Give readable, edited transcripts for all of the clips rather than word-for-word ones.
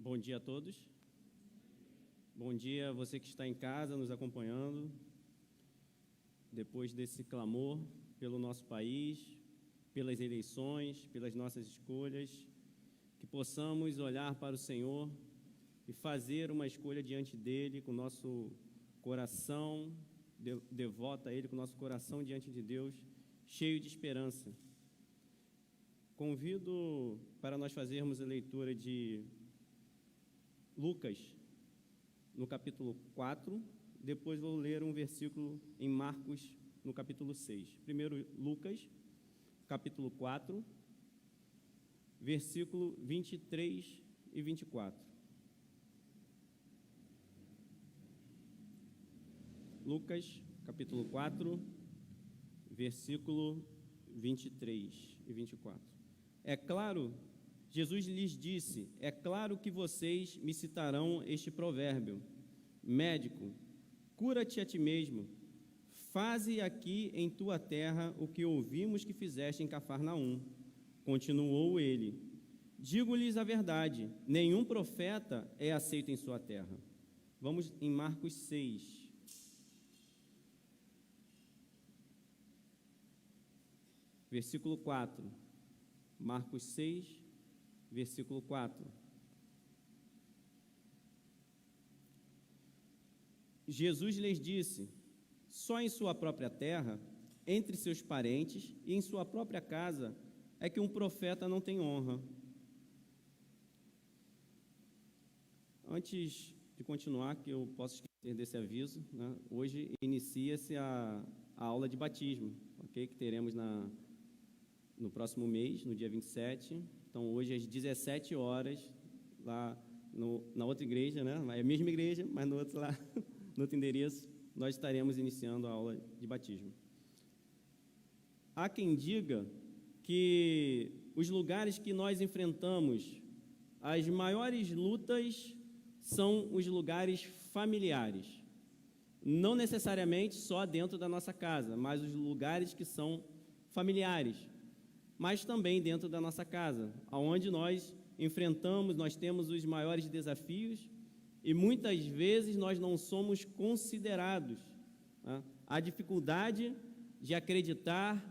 Bom dia a todos. Bom dia a você que está em casa nos acompanhando. Depois desse clamor pelo nosso país, pelas eleições, pelas nossas escolhas, que possamos olhar para o Senhor e fazer uma escolha diante dEle com o nosso coração devoto a Ele, com o nosso coração diante de Deus, cheio de esperança. Convido para nós fazermos a leitura de Lucas, no capítulo 4, depois vou ler um versículo em Marcos, no capítulo 6. Primeiro, Lucas, capítulo 4, versículo 23 e 24. Lucas, capítulo 4, versículo 23 e 24. É claro, Jesus lhes disse, é claro que vocês me citarão este provérbio: médico, cura-te a ti mesmo, faze aqui em tua terra o que ouvimos que fizeste em Cafarnaum. Continuou ele, digo-lhes a verdade, nenhum profeta é aceito em sua terra. Vamos em Marcos 6. Versículo 4, Marcos 6, versículo 4. Jesus lhes disse, só em sua própria terra, entre seus parentes e em sua própria casa, é que um profeta não tem honra. Antes de continuar, que eu posso esquecer desse aviso, né? Hoje inicia-se a aula de batismo, ok? Que teremos no próximo mês, no dia 27. Então, hoje, às 17 horas, lá na outra igreja, né? É a mesma igreja, mas no outro, lá, no outro endereço, nós estaremos iniciando a aula de batismo. Há quem diga que os lugares que nós enfrentamos as maiores lutas são os lugares familiares. Não necessariamente só dentro da nossa casa, mas os lugares que são familiares, mas também dentro da nossa casa, onde nós enfrentamos, nós temos os maiores desafios e muitas vezes nós não somos considerados. Né? A dificuldade de acreditar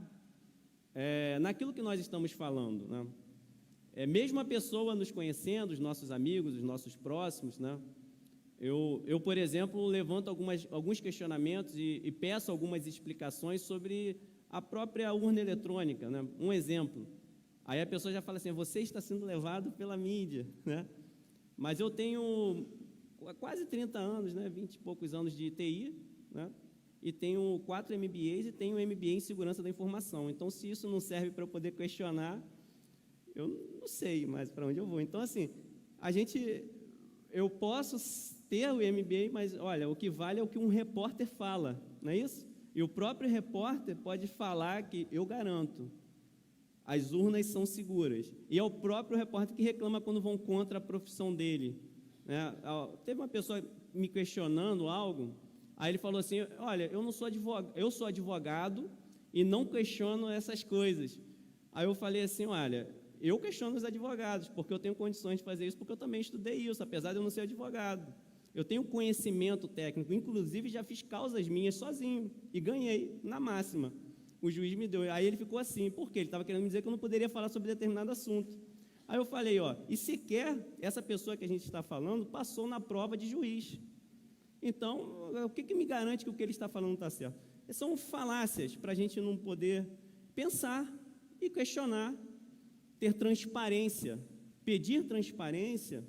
naquilo que nós estamos falando. Né? Mesmo a pessoa nos conhecendo, os nossos amigos, os nossos próximos, né? Eu, por exemplo, levanto alguns questionamentos e peço algumas explicações sobre a própria urna eletrônica, né? Um exemplo. Aí a pessoa já fala assim, você está sendo levado pela mídia, né? Mas eu tenho quase 30 anos, né? 20 e poucos anos de TI, né? E tenho 4 MBAs e tenho um MBA em segurança da informação. Então, se isso não serve para eu poder questionar, eu não sei mais para onde eu vou. Então, assim, eu posso ter o MBA, mas, olha, o que vale é o que um repórter fala, não é isso? E o próprio repórter pode falar que, eu garanto, as urnas são seguras. E é o próprio repórter que reclama quando vão contra a profissão dele. Né? Teve uma pessoa me questionando algo, aí ele falou assim, olha, eu sou advogado e não questiono essas coisas. Aí eu falei assim, olha, eu questiono os advogados, porque eu tenho condições de fazer isso, porque eu também estudei isso, apesar de eu não ser advogado. Eu tenho conhecimento técnico, inclusive já fiz causas minhas sozinho e ganhei na máxima. O juiz me deu. Aí ele ficou assim, por quê? Ele estava querendo me dizer que eu não poderia falar sobre determinado assunto. Aí eu falei, e sequer essa pessoa que a gente está falando passou na prova de juiz. Então, o que me garante que o que ele está falando está certo? São falácias para a gente não poder pensar e questionar, ter transparência, pedir transparência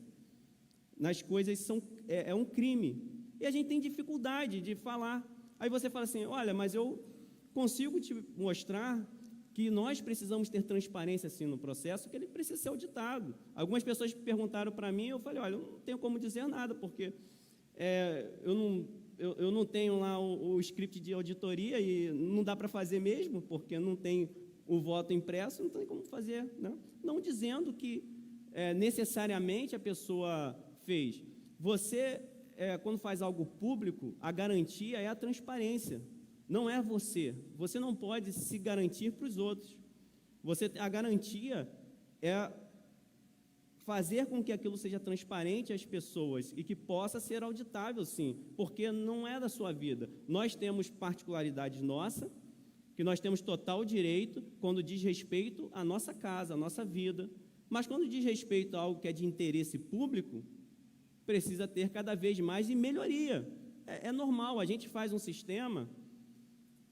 nas coisas é um crime. E a gente tem dificuldade de falar. Aí você fala assim, olha, mas eu consigo te mostrar que nós precisamos ter transparência assim no processo, que ele precisa ser auditado. Algumas pessoas perguntaram para mim, eu falei, olha, eu não tenho como dizer nada, porque eu não tenho lá o script de auditoria e não dá para fazer mesmo, porque não tem o voto impresso, não tem como fazer. Né? Não dizendo que necessariamente a pessoa fez. Você, quando faz algo público, a garantia é a transparência. Não é você. Você não pode se garantir para os outros. A garantia é fazer com que aquilo seja transparente às pessoas e que possa ser auditável, sim, porque não é da sua vida. Nós temos particularidades nossas, que nós temos total direito quando diz respeito à nossa casa, à nossa vida, mas quando diz respeito a algo que é de interesse público, precisa ter cada vez mais e melhoria. É normal, a gente faz um sistema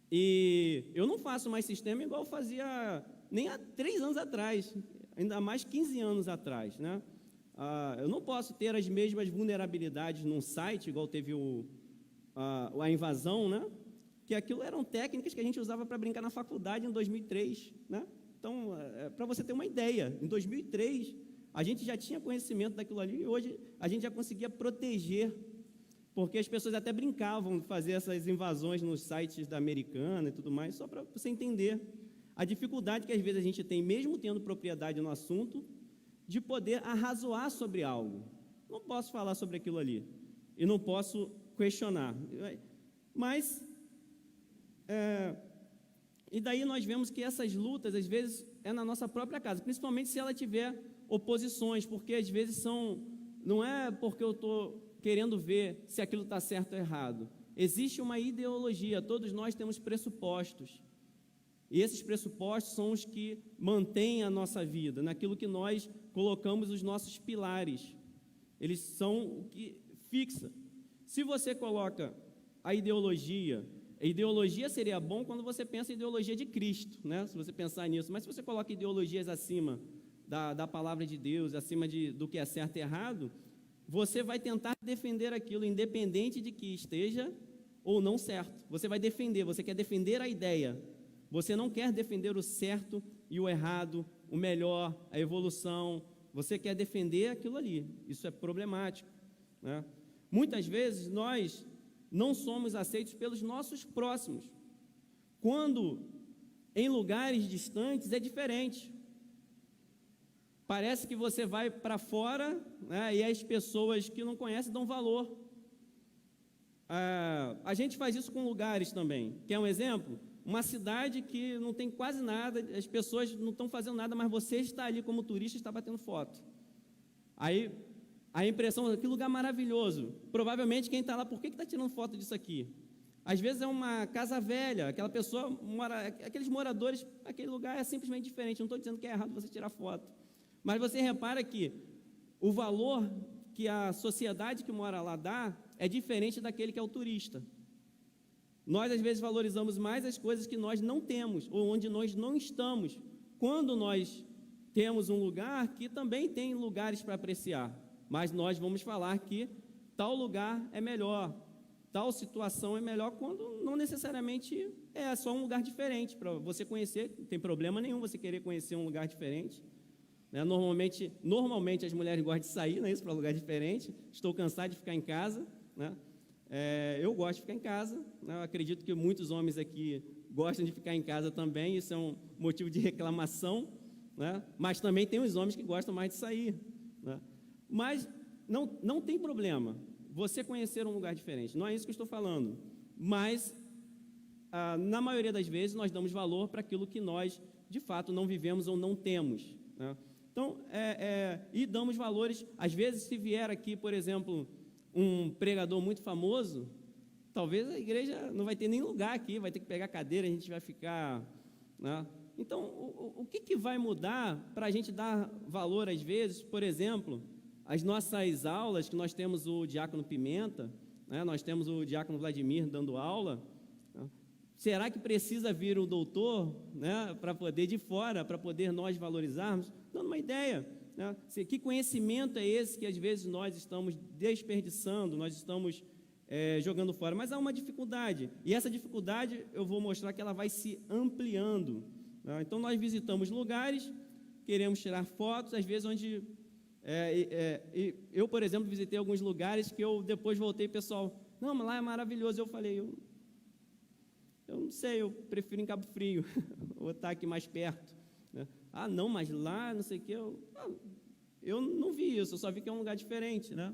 e eu não faço mais sistema igual eu fazia nem há 3 anos atrás, ainda mais 15 anos atrás, né? Eu não posso ter as mesmas vulnerabilidades num site, igual teve a invasão, né? Que aquilo eram técnicas que a gente usava para brincar na faculdade em 2003, né? Então, para você ter uma ideia, em 2003, a gente já tinha conhecimento daquilo ali e hoje a gente já conseguia proteger, porque as pessoas até brincavam de fazer essas invasões nos sites da Americana e tudo mais, só para você entender a dificuldade que às vezes a gente tem, mesmo tendo propriedade no assunto, de poder arrazoar sobre algo. Não posso falar sobre aquilo ali e não posso questionar. Mas, e daí nós vemos que essas lutas, às vezes, é na nossa própria casa, principalmente se ela tiver oposições, porque às vezes não é porque eu estou querendo ver se aquilo está certo ou errado. Existe uma ideologia, todos nós temos pressupostos. E esses pressupostos são os que mantêm a nossa vida, naquilo que nós colocamos os nossos pilares. Eles são o que fixa. Se você coloca a ideologia seria bom quando você pensa em ideologia de Cristo, né? Se você pensar nisso. Mas se você coloca ideologias acima da palavra de Deus, acima do que é certo e errado, você vai tentar defender aquilo, independente de que esteja ou não certo. Você vai defender, você quer defender a ideia. Você não quer defender o certo e o errado, o melhor, a evolução. Você quer defender aquilo ali. Isso é problemático, né? Muitas vezes nós não somos aceitos pelos nossos próximos. Quando em lugares distantes é diferente. Parece que você vai para fora, né, e as pessoas que não conhecem dão valor. A gente faz isso com lugares também. Quer um exemplo? Uma cidade que não tem quase nada, as pessoas não estão fazendo nada, mas você está ali como turista e está batendo foto. Aí a impressão, que lugar maravilhoso. Provavelmente quem está lá, por que está tirando foto disso aqui? Às vezes é uma casa velha, aquela pessoa mora, aqueles moradores, aquele lugar é simplesmente diferente. Não estou dizendo que é errado você tirar foto, mas você repara que o valor que a sociedade que mora lá dá é diferente daquele que é o turista. Nós, às vezes, valorizamos mais as coisas que nós não temos, ou onde nós não estamos, quando nós temos um lugar que também tem lugares para apreciar, mas nós vamos falar que tal lugar é melhor, tal situação é melhor, quando não necessariamente é só um lugar diferente para você conhecer. Não tem problema nenhum você querer conhecer um lugar diferente, né? Normalmente as mulheres gostam de sair, não é isso, para lugar diferente. Estou cansado de ficar em casa, né? Eu gosto de ficar em casa, né? Eu acredito que muitos homens aqui gostam de ficar em casa também, isso é um motivo de reclamação, né? Mas também tem os homens que gostam mais de sair, né? Mas não tem problema você conhecer um lugar diferente, não é isso que eu estou falando, mas na maioria das vezes nós damos valor para aquilo que nós de fato não vivemos ou não temos, né? Então, e damos valores, às vezes se vier aqui, por exemplo, um pregador muito famoso, talvez a igreja não vai ter nem lugar aqui, vai ter que pegar cadeira, a gente vai ficar, né? Então, o que vai mudar para a gente dar valor, às vezes, por exemplo, as nossas aulas, que nós temos o Diácono Pimenta, né? Nós temos o Diácono Vladimir dando aula, né? Será que precisa vir o doutor, né, para poder de fora, para poder nós valorizarmos? Dando uma ideia, né? Que conhecimento é esse que às vezes nós estamos desperdiçando, nós estamos jogando fora? Mas há uma dificuldade, e essa dificuldade eu vou mostrar que ela vai se ampliando, né? Então nós visitamos lugares, queremos tirar fotos, às vezes onde eu, por exemplo, visitei alguns lugares que eu depois voltei, pessoal, não, mas lá é maravilhoso. Eu falei, eu não sei, eu prefiro em Cabo Frio, ou estar aqui mais perto, né? Ah, não, mas lá, não sei o que, eu não vi isso, eu só vi que é um lugar diferente, né?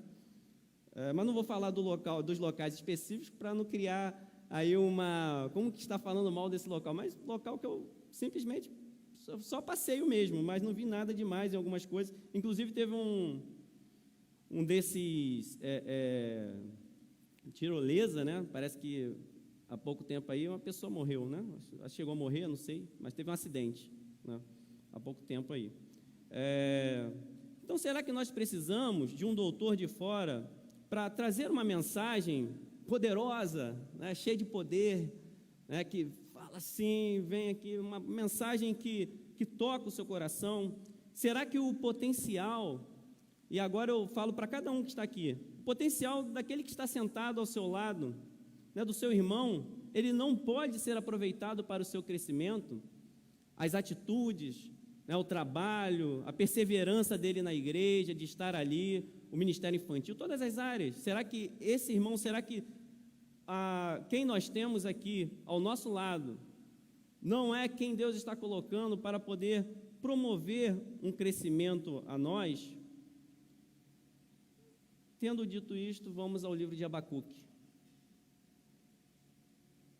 Mas não vou falar dos locais específicos para não criar aí como que está falando mal desse local, mas local que eu simplesmente só passeio mesmo, mas não vi nada demais em algumas coisas. Inclusive teve um desses tirolesa, né? Parece que há pouco tempo aí uma pessoa morreu, né? Chegou a morrer, não sei, mas teve um acidente, né? Há pouco tempo aí. Então, será que nós precisamos de um doutor de fora para trazer uma mensagem poderosa, né? Cheia de poder, né? Que fala assim, vem aqui, uma mensagem que toca o seu coração? Será que o potencial, e agora eu falo para cada um que está aqui, o potencial daquele que está sentado ao seu lado, né, do seu irmão, ele não pode ser aproveitado para o seu crescimento? As atitudes, né, o trabalho, a perseverança dele na igreja, de estar ali, o ministério infantil, todas as áreas. Será que esse irmão, será que quem nós temos aqui ao nosso lado não é quem Deus está colocando para poder promover um crescimento a nós? Tendo dito isto, vamos ao livro de Abacuque.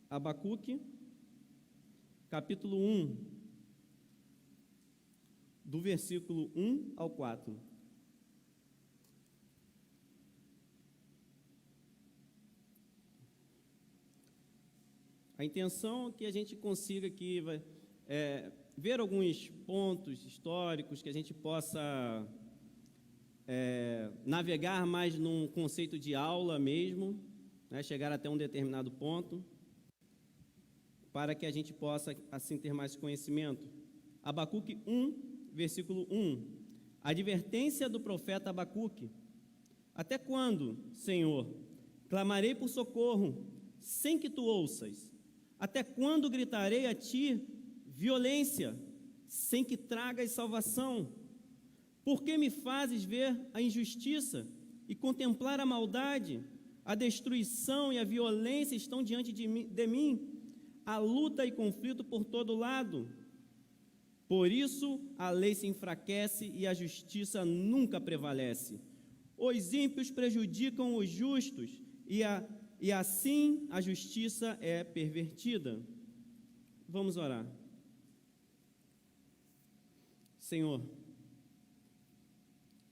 Abacuque, capítulo 1, do versículo 1 ao 4. A intenção é que a gente consiga aqui ver alguns pontos históricos, que a gente possa navegar mais num conceito de aula mesmo, né, chegar até um determinado ponto, para que a gente possa assim ter mais conhecimento. Abacuque 1, versículo 1. Advertência do profeta Abacuque. Até quando, Senhor, clamarei por socorro, sem que tu ouças? Até quando gritarei a ti violência, sem que tragas salvação? Por que me fazes ver a injustiça e contemplar a maldade? A destruição e a violência estão diante de mim, a luta e conflito por todo lado. Por isso a lei se enfraquece e a justiça nunca prevalece. Os ímpios prejudicam os justos e assim a justiça é pervertida. Vamos orar. Senhor,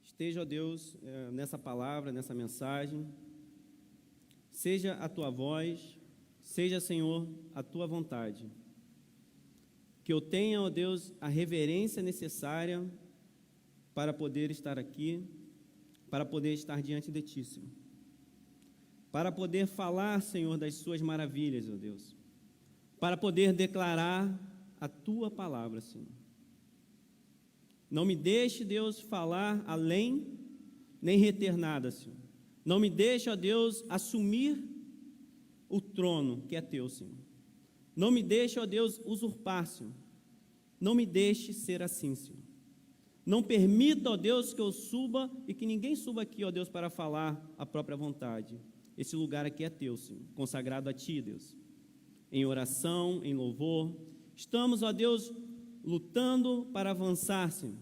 esteja, ó Deus, nessa palavra, nessa mensagem, seja a tua voz, seja, Senhor, a tua vontade, que eu tenha, ó Deus, a reverência necessária para poder estar aqui, para poder estar diante de ti, Senhor, para poder falar, Senhor, das suas maravilhas, ó Deus, para poder declarar a tua palavra, Senhor. Não me deixe, Deus, falar além, nem reter nada, Senhor. Não me deixe, ó Deus, assumir o trono que é teu, Senhor. Não me deixe, ó Deus, usurpar, Senhor. Não me deixe ser assim, Senhor. Não permita, ó Deus, que eu suba e que ninguém suba aqui, ó Deus, para falar a própria vontade. Esse lugar aqui é teu, Senhor, consagrado a ti, Deus. Em oração, em louvor. Estamos, ó Deus, lutando para avançar, Senhor,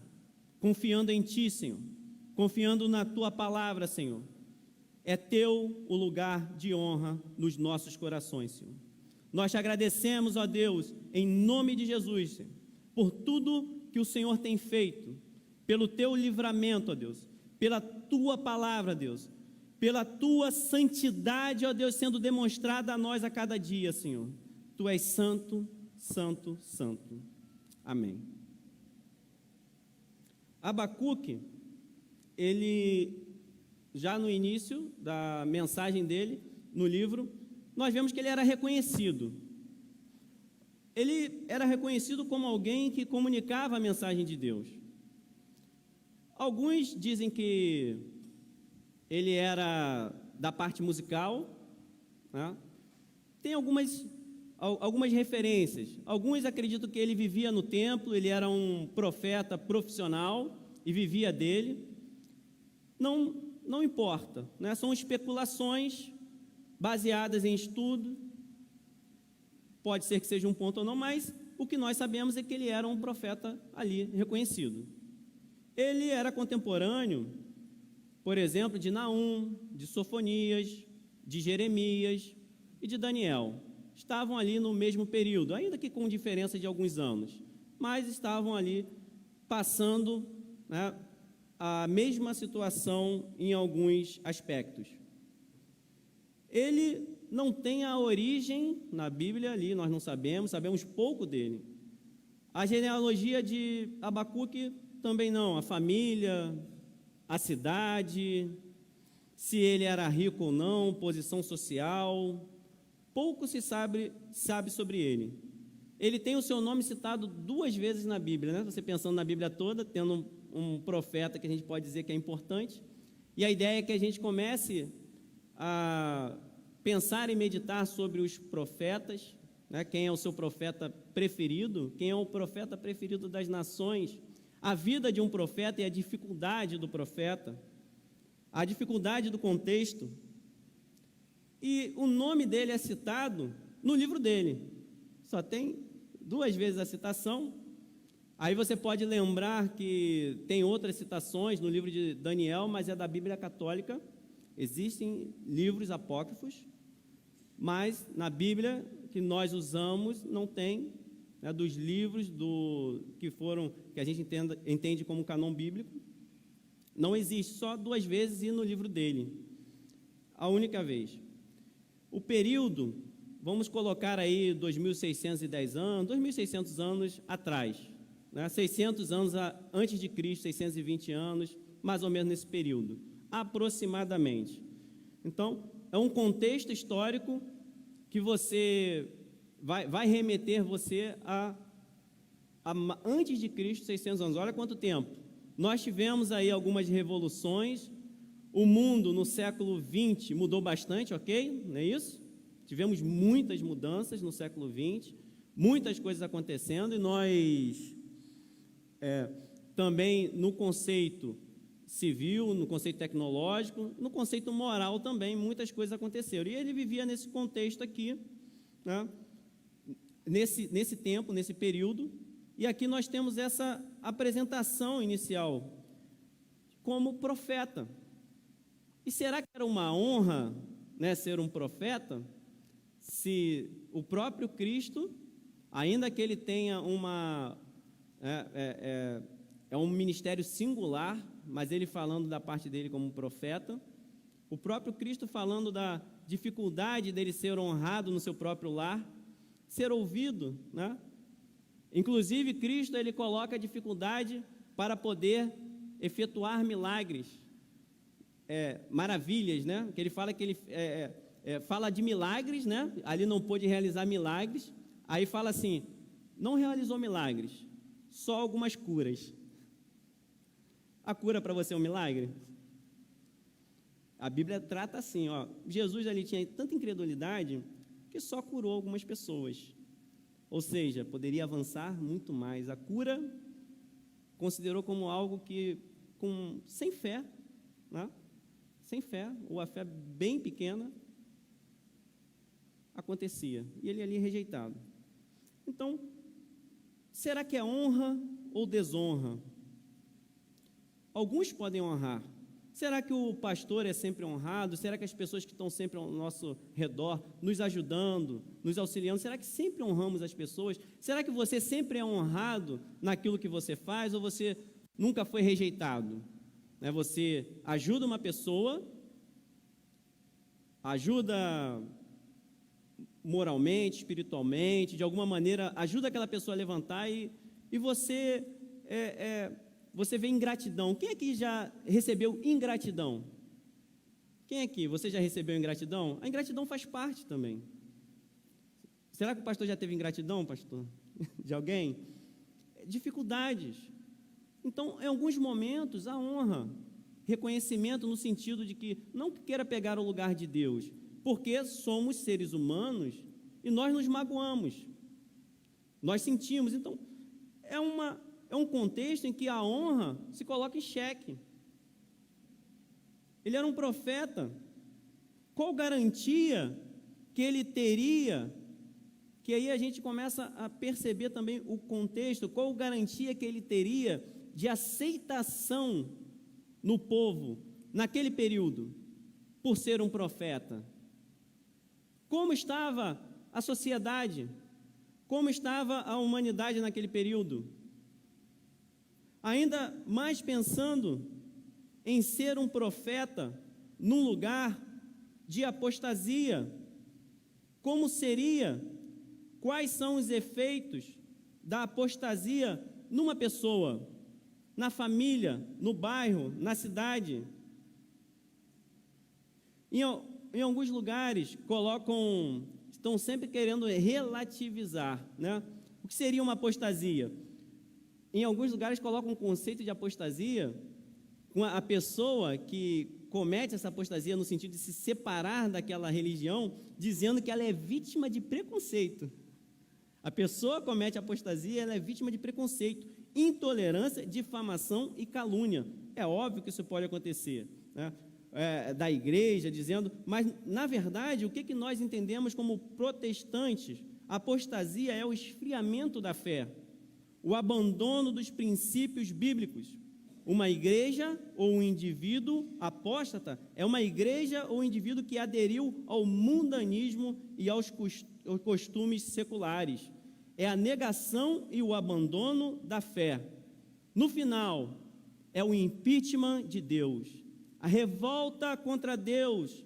confiando em ti, Senhor, confiando na tua palavra, Senhor. É teu o lugar de honra nos nossos corações, Senhor. Nós te agradecemos, ó Deus, em nome de Jesus, Senhor, por tudo que o Senhor tem feito, pelo teu livramento, ó Deus, pela tua palavra, Deus, pela tua santidade, ó Deus, sendo demonstrada a nós a cada dia, Senhor. Tu és santo, santo, santo. Amém. Abacuque, ele, já no início da mensagem dele, no livro, nós vemos que ele era reconhecido. Ele era reconhecido como alguém que comunicava a mensagem de Deus. Alguns dizem que ele era da parte musical, né? Tem algumas referências. Alguns acreditam que ele vivia no templo, ele era um profeta profissional e vivia dele. Não importa, né? São especulações baseadas em estudo. Pode ser que seja um ponto ou não, mas o que nós sabemos é que ele era um profeta ali reconhecido. Ele era contemporâneo, por exemplo, de Naum, de Sofonias, de Jeremias e de Daniel. Estavam ali no mesmo período, ainda que com diferença de alguns anos. mas estavam ali passando, né, a mesma situação em alguns aspectos. Ele não tem a origem na Bíblia ali, nós não sabemos, sabemos pouco dele. A genealogia de Abacuque também não, a família, a cidade, se ele era rico ou não, posição social, pouco se sabe sobre ele. Ele tem o seu nome citado 2 vezes na Bíblia, né? Você pensando na Bíblia toda, tendo um profeta que a gente pode dizer que é importante, e a ideia é que a gente comece a pensar e meditar sobre os profetas, né? Quem é o seu profeta preferido, quem é o profeta preferido das nações, a vida de um profeta e a dificuldade do profeta, a dificuldade do contexto, e o nome dele é citado no livro dele, só tem 2 vezes a citação. Aí você pode lembrar que tem outras citações no livro de Daniel, mas é da Bíblia Católica. Existem livros apócrifos, mas na Bíblia que nós usamos não tem, né, dos livros que a gente entende como canon bíblico. Não existe, só 2 vezes e no livro dele, a única vez. O período, vamos colocar aí 2.610 anos, 2.600 anos atrás, né? 600 anos antes de Cristo, 620 anos, mais ou menos nesse período, aproximadamente. Então, é um contexto histórico que você vai remeter você a antes de Cristo, 600 anos. Olha quanto tempo. Nós tivemos aí algumas revoluções, o mundo no século XX mudou bastante, ok? Não é isso? Tivemos muitas mudanças no século XX, muitas coisas acontecendo, e nós também no conceito civil, no conceito tecnológico, no conceito moral também, muitas coisas aconteceram. E ele vivia nesse contexto aqui, né? nesse tempo, nesse período, e aqui nós temos essa apresentação inicial como profeta. E será que era uma honra, né, ser um profeta, se o próprio Cristo, ainda que ele tenha um ministério singular, mas ele falando da parte dele como profeta, o próprio Cristo falando da dificuldade dele ser honrado no seu próprio lar, ser ouvido, né? Inclusive, Cristo, ele coloca a dificuldade para poder efetuar milagres, maravilhas, né? Que ele fala que ele fala de milagres, né? Ali não pôde realizar milagres, aí fala assim, não realizou milagres, só algumas curas. A cura para você é um milagre? A Bíblia trata assim, ó, Jesus ali tinha tanta incredulidade que só curou algumas pessoas. Ou seja, poderia avançar muito mais. A cura considerou como algo que, sem fé, né? Sem fé, ou a fé bem pequena, acontecia. E ele ali rejeitado. Então, será que é honra ou desonra? Alguns podem honrar. Será que o pastor é sempre honrado? Será que as pessoas que estão sempre ao nosso redor, nos ajudando, nos auxiliando, será que sempre honramos as pessoas? Será que você sempre é honrado naquilo que você faz ou você nunca foi rejeitado? Você ajuda uma pessoa, ajuda moralmente, espiritualmente, de alguma maneira, ajuda aquela pessoa a levantar e você você vê ingratidão. Quem aqui já recebeu ingratidão? Quem aqui? Você já recebeu ingratidão? A ingratidão faz parte também. Será que o pastor já teve ingratidão, pastor? De alguém? Dificuldades. Então, em alguns momentos, a honra, reconhecimento no sentido de que não queira pegar o lugar de Deus, porque somos seres humanos e nós nos magoamos. Nós sentimos. Então, é um contexto em que a honra se coloca em xeque. Ele era um profeta. Qual garantia que ele teria? Que aí a gente começa a perceber também o contexto. Qual garantia que ele teria de aceitação no povo, naquele período, por ser um profeta? Como estava a sociedade? Como estava a humanidade naquele período? Ainda mais pensando em ser um profeta num lugar de apostasia, como seria? Quais são os efeitos da apostasia numa pessoa, na família, no bairro, na cidade? Em alguns lugares estão sempre querendo relativizar, né? O que seria uma apostasia? Em alguns lugares colocam o conceito de apostasia com a pessoa que comete essa apostasia no sentido de se separar daquela religião, dizendo que ela é vítima de preconceito. A pessoa comete apostasia, ela é vítima de preconceito, intolerância, difamação e calúnia. É óbvio que isso pode acontecer, né? Da igreja, dizendo, mas na verdade, o que nós entendemos como protestantes? A apostasia é o esfriamento da fé, o abandono dos princípios bíblicos. Uma igreja ou um indivíduo apóstata é uma igreja ou um indivíduo que aderiu ao mundanismo e aos costumes seculares. É a negação e o abandono da fé. No final, é o impeachment de Deus. A revolta contra Deus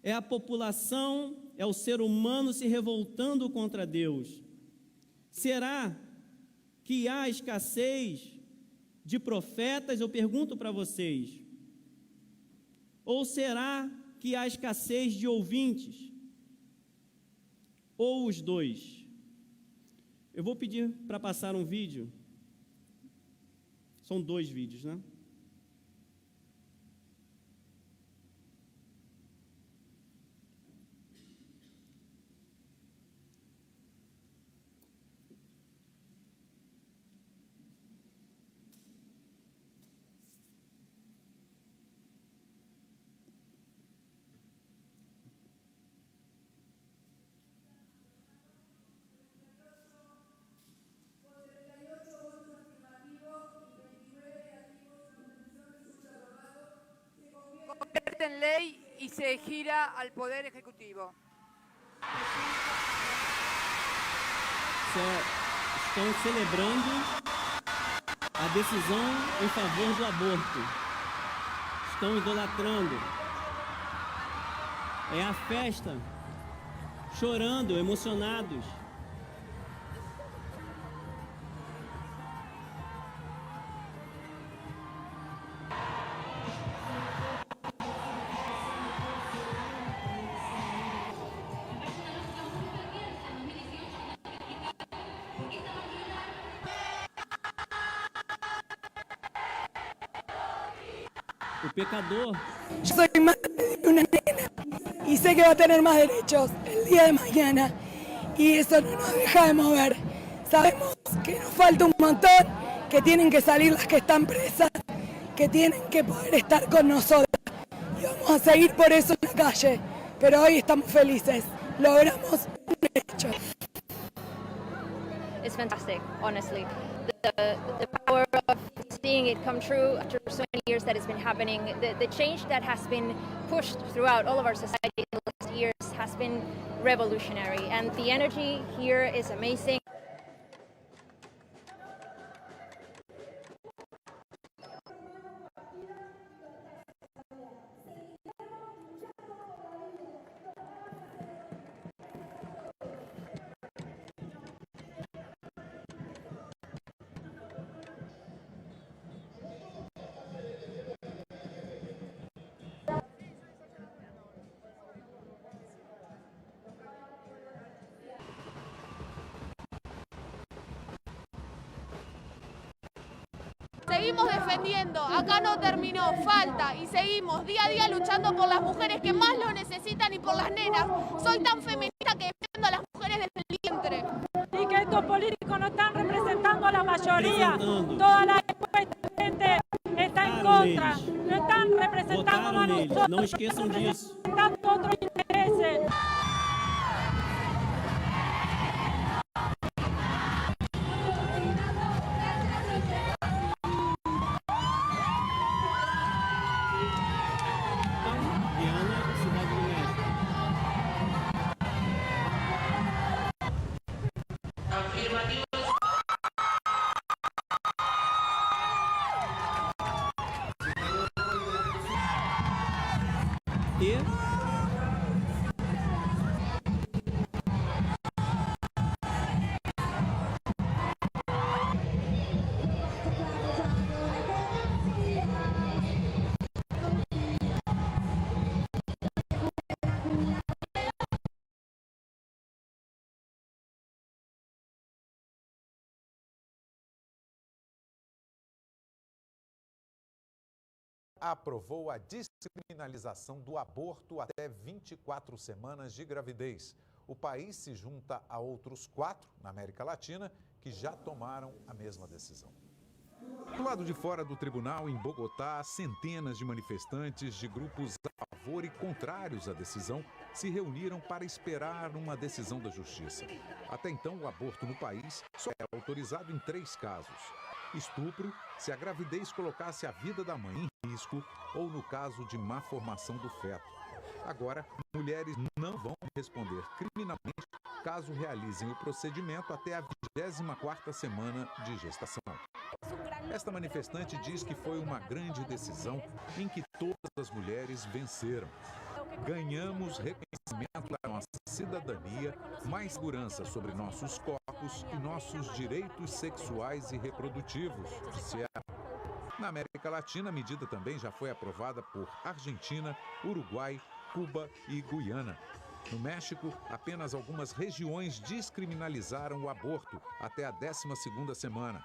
é a população, é o ser humano se revoltando contra Deus. Será que há escassez de profetas? Eu pergunto para vocês. Ou será que há escassez de ouvintes? Ou os dois? Eu vou pedir para passar um vídeo. São 2 vídeos, né? En ley y se gira al Poder Ejecutivo. Estão celebrando a decisão em favor do aborto. Estão idolatrando. É a festa, chorando, emocionados. O pecador. Yo soy madre de una nena y sé que va a tener más derechos el día de mañana y eso no nos deja de mover. Sabemos que nos falta un montón, que tienen que salir las que están presas, que tienen que poder estar con nosotras y vamos a seguir por eso en la calle, pero hoy estamos felices, logramos un derecho. It's fantastic, honestly. The power of seeing it come true after so many years that it's been happening, the change that has been pushed throughout all of our society in the last years has been revolutionary, and the energy here is amazing. Seguimos defendiendo, acá no terminó, falta y seguimos día a día luchando por las mujeres que más lo necesitan y por las nenas. Soy tan feminista que defiendo a las mujeres desde el vientre. Y que estos políticos no están representando a la mayoría, toda la gente está en contra, no están representando a nosotros, não esqueçam disso. representando otros intereses. ter aprovou a descriminalização do aborto até 24 semanas de gravidez. O país se junta a outros 4 na América Latina que já tomaram a mesma decisão. Do lado de fora do tribunal, em Bogotá, centenas de manifestantes de grupos a favor e contrários à decisão se reuniram para esperar uma decisão da justiça. Até então, o aborto no país só é autorizado em 3 casos. Estupro, se a gravidez colocasse a vida da mãe em risco, ou no caso de má formação do feto. Agora, mulheres não vão responder criminalmente caso realizem o procedimento até a 24ª semana de gestação. Esta manifestante diz que foi uma grande decisão em que todas as mulheres venceram. Ganhamos reconhecimento da nossa cidadania, mais segurança sobre nossos corpos e nossos direitos sexuais e reprodutivos, disseram. Na América Latina, a medida também já foi aprovada por Argentina, Uruguai, Cuba e Guiana. No México, apenas algumas regiões descriminalizaram o aborto até a 12ª semana.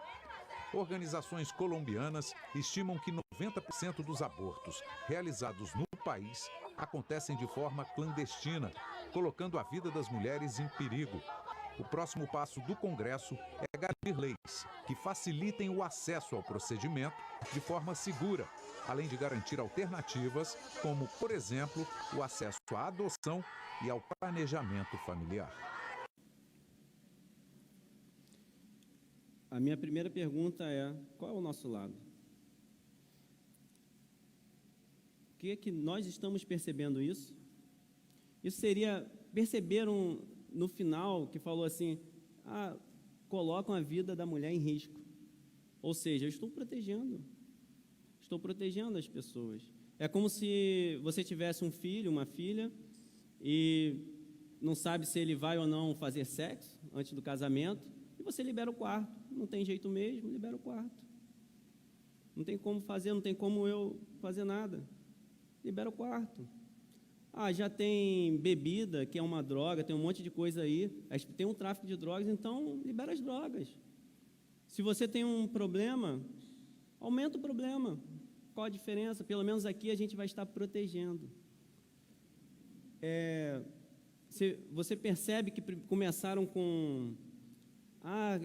Organizações colombianas estimam que 90% dos abortos realizados no país acontecem de forma clandestina, colocando a vida das mulheres em perigo. O próximo passo do Congresso é garantir leis que facilitem o acesso ao procedimento de forma segura, além de garantir alternativas como, por exemplo, o acesso à adoção e ao planejamento familiar. A minha primeira pergunta é: qual é o nosso lado? O que é que nós estamos percebendo isso? Isso seria, perceberam no final que falou assim, colocam a vida da mulher em risco. Ou seja, eu estou protegendo as pessoas. É como se você tivesse um filho, uma filha, e não sabe se ele vai ou não fazer sexo antes do casamento, e você libera o quarto. Não tem jeito mesmo, libera o quarto. Não tem como fazer, não tem como eu fazer nada. Libera o quarto. Já tem bebida, que é uma droga, tem um monte de coisa aí, tem um tráfico de drogas, então libera as drogas. Se você tem um problema, aumenta o problema. Qual a diferença? Pelo menos aqui a gente vai estar protegendo. Você percebe que começaram com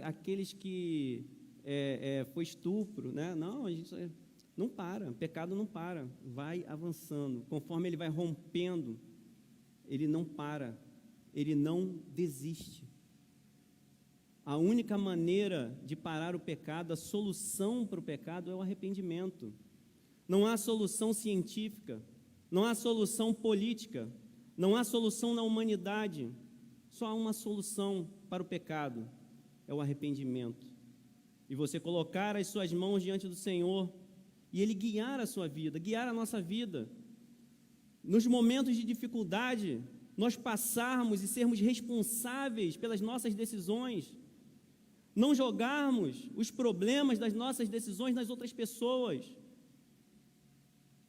aqueles que foi estupro, né? Não, a gente não para, o pecado não para, vai avançando. Conforme ele vai rompendo, ele não para, ele não desiste. A única maneira de parar o pecado, a solução para o pecado é o arrependimento. Não há solução científica, não há solução política, não há solução na humanidade. Só há uma solução para o pecado, é o arrependimento. E você colocar as suas mãos diante do Senhor e Ele guiar a sua vida, guiar a nossa vida. Nos momentos de dificuldade, nós passarmos e sermos responsáveis pelas nossas decisões. Não jogarmos os problemas das nossas decisões nas outras pessoas.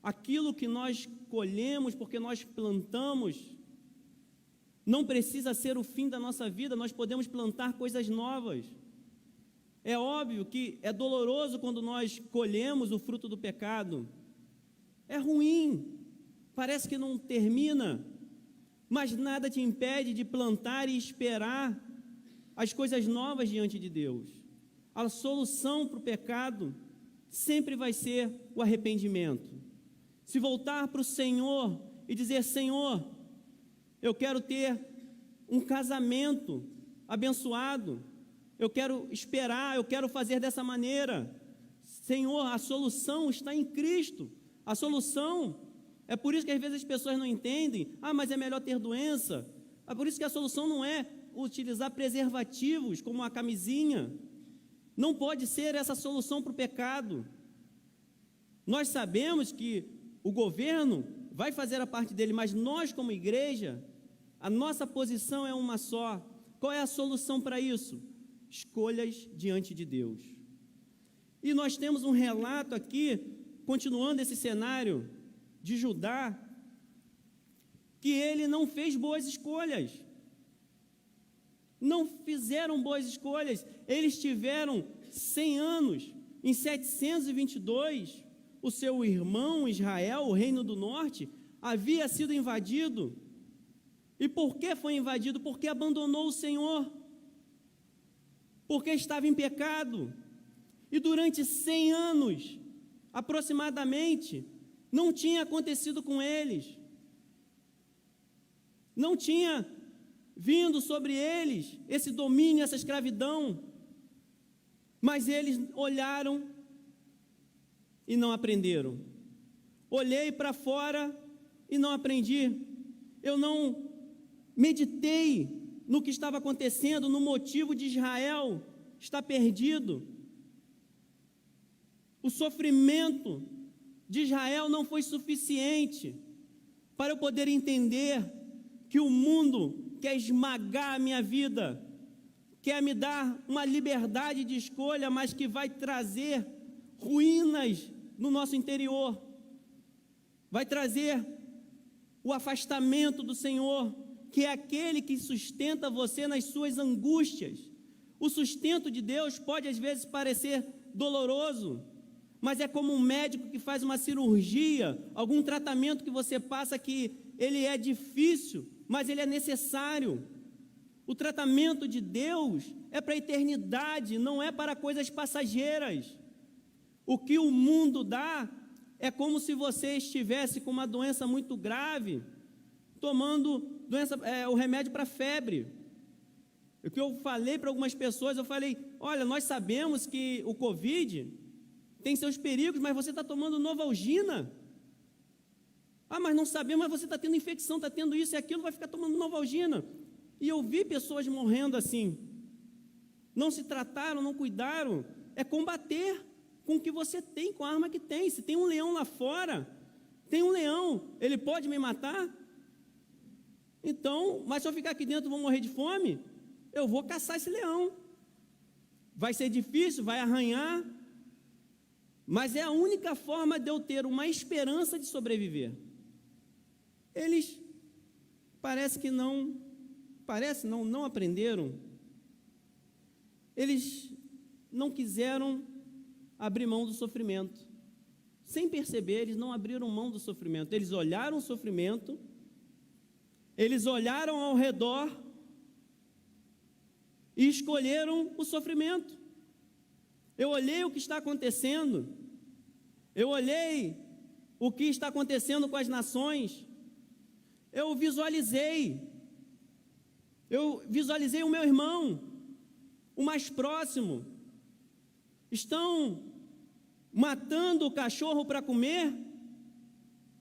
Aquilo que nós colhemos porque nós plantamos não precisa ser o fim da nossa vida, nós podemos plantar coisas novas. É óbvio que é doloroso quando nós colhemos o fruto do pecado. É ruim, parece que não termina, mas nada te impede de plantar e esperar as coisas novas diante de Deus. A solução para o pecado sempre vai ser o arrependimento. Se voltar para o Senhor e dizer: Senhor, eu quero ter um casamento abençoado, eu quero esperar, eu quero fazer dessa maneira. Senhor, a solução está em Cristo. A solução, é por isso que às vezes as pessoas não entendem, mas é melhor ter doença. É por isso que a solução não é utilizar preservativos como a camisinha. Não pode ser essa solução para o pecado. Nós sabemos que o governo vai fazer a parte dele, mas nós como igreja, a nossa posição é uma só. Qual é a solução para isso? Escolhas diante de Deus. E nós temos um relato aqui, continuando esse cenário de Judá, que ele não fez boas escolhas. Não fizeram boas escolhas. Eles tiveram 100 anos. Em 722, o seu irmão Israel, o reino do norte, havia sido invadido. E por que foi invadido? Porque abandonou o Senhor. Porque estava em pecado. E durante 100 anos, aproximadamente, não tinha acontecido com eles. Não tinha vindo sobre eles esse domínio, essa escravidão. Mas eles olharam e não aprenderam. Olhei para fora e não aprendi. Eu não meditei no que estava acontecendo, no motivo de Israel estar perdido. O sofrimento de Israel não foi suficiente para eu poder entender que o mundo quer esmagar a minha vida, quer me dar uma liberdade de escolha, mas que vai trazer ruínas no nosso interior, vai trazer o afastamento do Senhor, que é aquele que sustenta você nas suas angústias. O sustento de Deus pode às vezes parecer doloroso, mas é como um médico que faz uma cirurgia, algum tratamento que você passa que ele é difícil, mas ele é necessário. O tratamento de Deus é para a eternidade, não é para coisas passageiras. O que o mundo dá é como se você estivesse com uma doença muito grave, tomando o remédio para febre. O que eu falei para algumas pessoas, eu falei, olha, nós sabemos que o Covid tem seus perigos, mas você está tomando Novalgina. Ah, mas não sabemos, mas você está tendo infecção, está tendo isso e aquilo, vai ficar tomando Novalgina. E eu vi pessoas morrendo assim. Não se trataram, não cuidaram. É combater com o que você tem, com a arma que tem. Se tem um leão lá fora, tem um leão, ele pode me matar? Então, mas se eu ficar aqui dentro, vou morrer de fome? Eu vou caçar esse leão. Vai ser difícil, vai arranhar, mas é a única forma de eu ter uma esperança de sobreviver. Eles não aprenderam. Eles não quiseram abrir mão do sofrimento. Sem perceber, eles não abriram mão do sofrimento. Eles olharam o sofrimento, eles olharam ao redor e escolheram o sofrimento. Eu olhei o que está acontecendo, eu olhei o que está acontecendo com as nações, eu visualizei o meu irmão, o mais próximo, estão matando o cachorro para comer?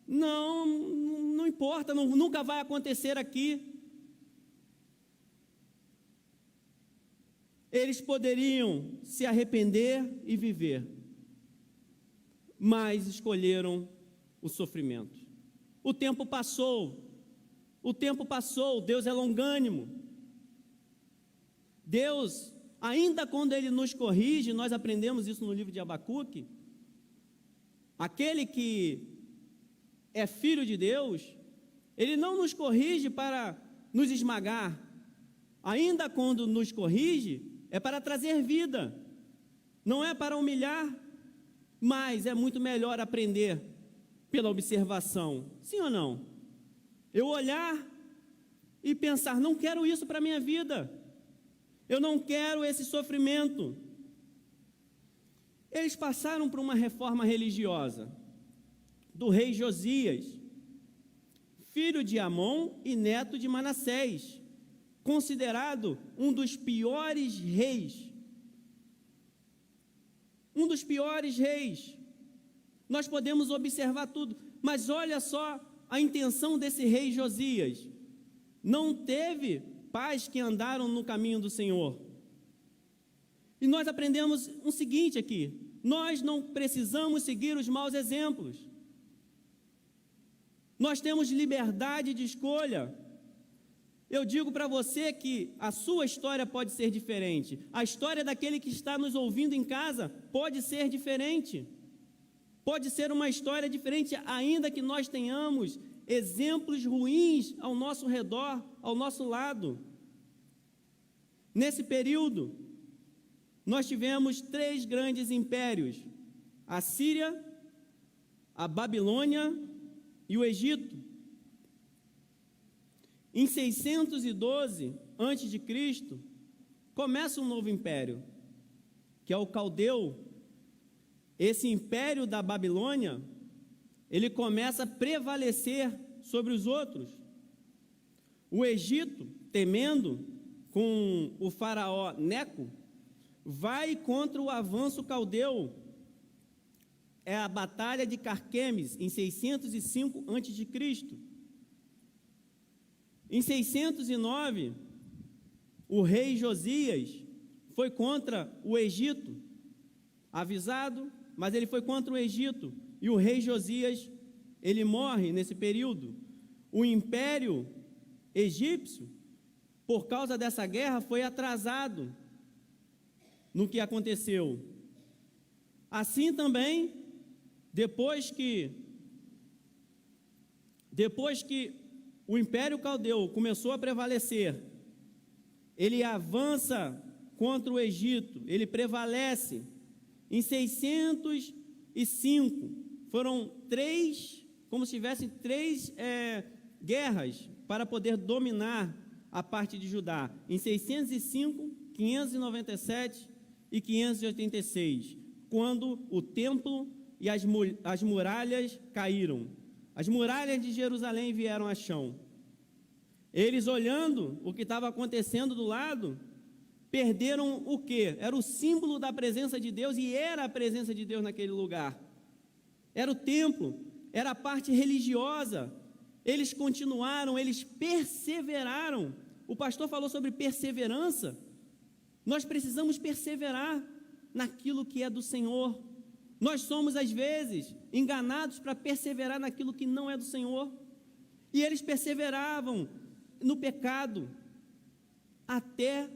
Não importa, nunca vai acontecer aqui. Eles poderiam se arrepender e viver, mas escolheram o sofrimento. O tempo passou, Deus é longânimo. Deus, ainda quando Ele nos corrige, nós aprendemos isso no livro de Abacuque, aquele que é filho de Deus, Ele não nos corrige para nos esmagar, ainda quando nos corrige, é para trazer vida, não é para humilhar, mas é muito melhor aprender pela observação, sim ou não? Eu olhar e pensar, não quero isso para a minha vida, eu não quero esse sofrimento. Eles passaram por uma reforma religiosa do rei Josias, filho de Amon e neto de Manassés, considerado um dos piores reis. Um dos piores reis. Nós podemos observar tudo, mas olha só a intenção desse rei Josias. Não teve pais que andaram no caminho do Senhor. E nós aprendemos o seguinte aqui: nós não precisamos seguir os maus exemplos. Nós temos liberdade de escolha. Eu digo para você que a sua história pode ser diferente. A história daquele que está nos ouvindo em casa pode ser diferente. Pode ser uma história diferente, ainda que nós tenhamos exemplos ruins ao nosso redor, ao nosso lado. Nesse período, nós tivemos 3 grandes impérios: a Síria, a Babilônia e o Egito. Em 612 a.C., começa um novo império, que é o Caldeu. Esse império da Babilônia, ele começa a prevalecer sobre os outros. O Egito, temendo com o faraó Neco, vai contra o avanço caldeu. É a Batalha de Carquemes, em 605 a.C. Em 609, o rei Josias foi contra o Egito, avisado, mas ele foi contra o Egito, e o rei Josias, ele morre nesse período. O império egípcio, por causa dessa guerra, foi atrasado no que aconteceu. Assim também, depois que o Império Caldeu começou a prevalecer, ele avança contra o Egito, ele prevalece. Em 605, foram 3, como se tivessem 3 guerras para poder dominar a parte de Judá. Em 605, 597 e 586, quando o templo e as muralhas caíram. As muralhas de Jerusalém vieram a chão. Eles, olhando o que estava acontecendo do lado, perderam o quê? Era o símbolo da presença de Deus, e era a presença de Deus naquele lugar. Era o templo, era a parte religiosa. Eles continuaram, eles perseveraram. O pastor falou sobre perseverança. Nós precisamos perseverar naquilo que é do Senhor. Nós somos, às vezes, enganados para perseverar naquilo que não é do Senhor. E eles perseveravam no pecado até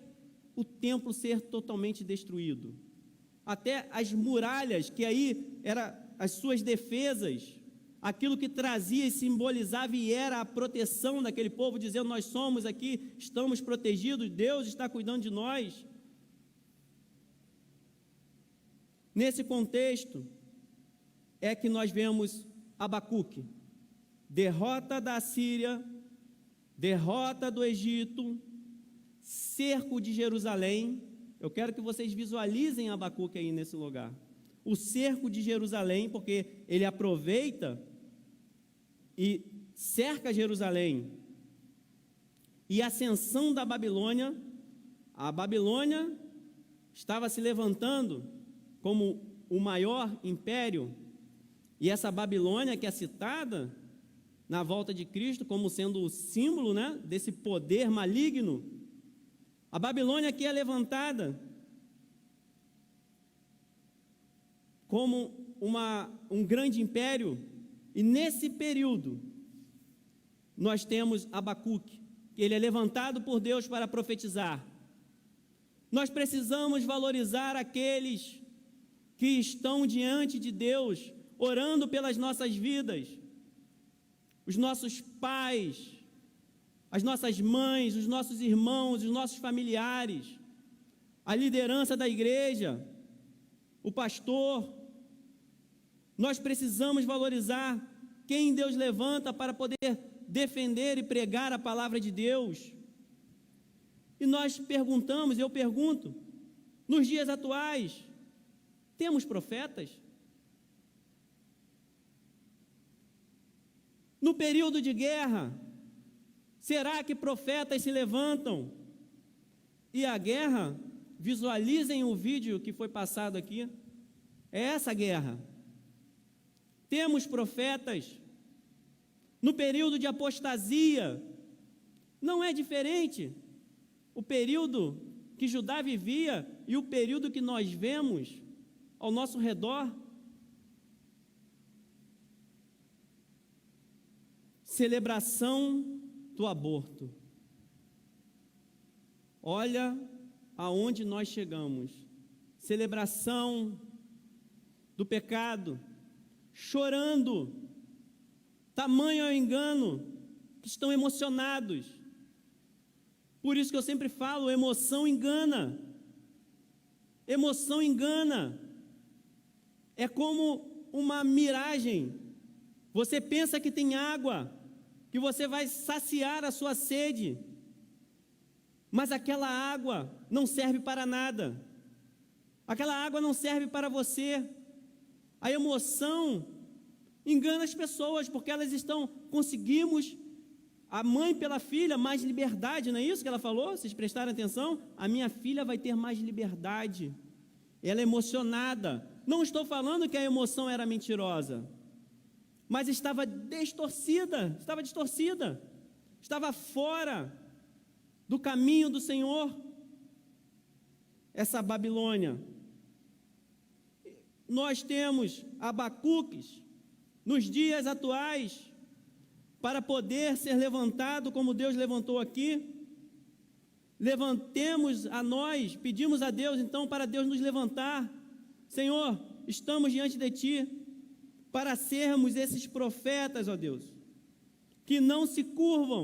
o templo ser totalmente destruído. Até as muralhas, que aí eram as suas defesas, aquilo que trazia e simbolizava e era a proteção daquele povo, dizendo: nós somos aqui, estamos protegidos, Deus está cuidando de nós. Nesse contexto é que nós vemos Abacuque, derrota da Síria, derrota do Egito, cerco de Jerusalém. Eu quero que vocês visualizem Abacuque aí nesse lugar. O cerco de Jerusalém, porque ele aproveita e cerca Jerusalém. E a ascensão da Babilônia. A Babilônia estava se levantando como o maior império, e essa Babilônia que é citada na volta de Cristo como sendo o símbolo, né, desse poder maligno. A Babilônia que é levantada como um grande império, e nesse período nós temos Abacuque, que ele é levantado por Deus para profetizar. Nós precisamos valorizar aqueles que estão diante de Deus, orando pelas nossas vidas, os nossos pais, as nossas mães, os nossos irmãos, os nossos familiares, a liderança da igreja, o pastor. Nós precisamos valorizar quem Deus levanta para poder defender e pregar a palavra de Deus. E nós perguntamos, eu pergunto, nos dias atuais, temos profetas? No período de guerra, será que profetas se levantam? E a guerra, visualizem o vídeo que foi passado aqui, é essa guerra. Temos profetas. No período de apostasia, não é diferente. O período que Judá vivia e o período que nós vemos ao nosso redor. celebração do aborto. Olha aonde nós chegamos. Celebração do pecado, chorando, tamanho é o engano, que estão emocionados. Por isso que eu sempre falo, emoção engana. Emoção engana. É como uma miragem. Você pensa que tem água, que você vai saciar a sua sede, mas aquela água não serve para nada. Aquela água não serve para você. A emoção engana as pessoas, porque elas conseguimos, a mãe pela filha, mais liberdade, não é isso que ela falou? Vocês prestaram atenção? A minha filha vai ter mais liberdade. Ela é emocionada. Não estou falando que a emoção era mentirosa, mas estava distorcida, estava fora do caminho do Senhor. Essa Babilônia. Nós temos Abacuques nos dias atuais para poder ser levantado como Deus levantou aqui. Levantemos a nós, pedimos a Deus então para Deus nos levantar. Senhor, estamos diante de Ti para sermos esses profetas, ó Deus, que não se curvam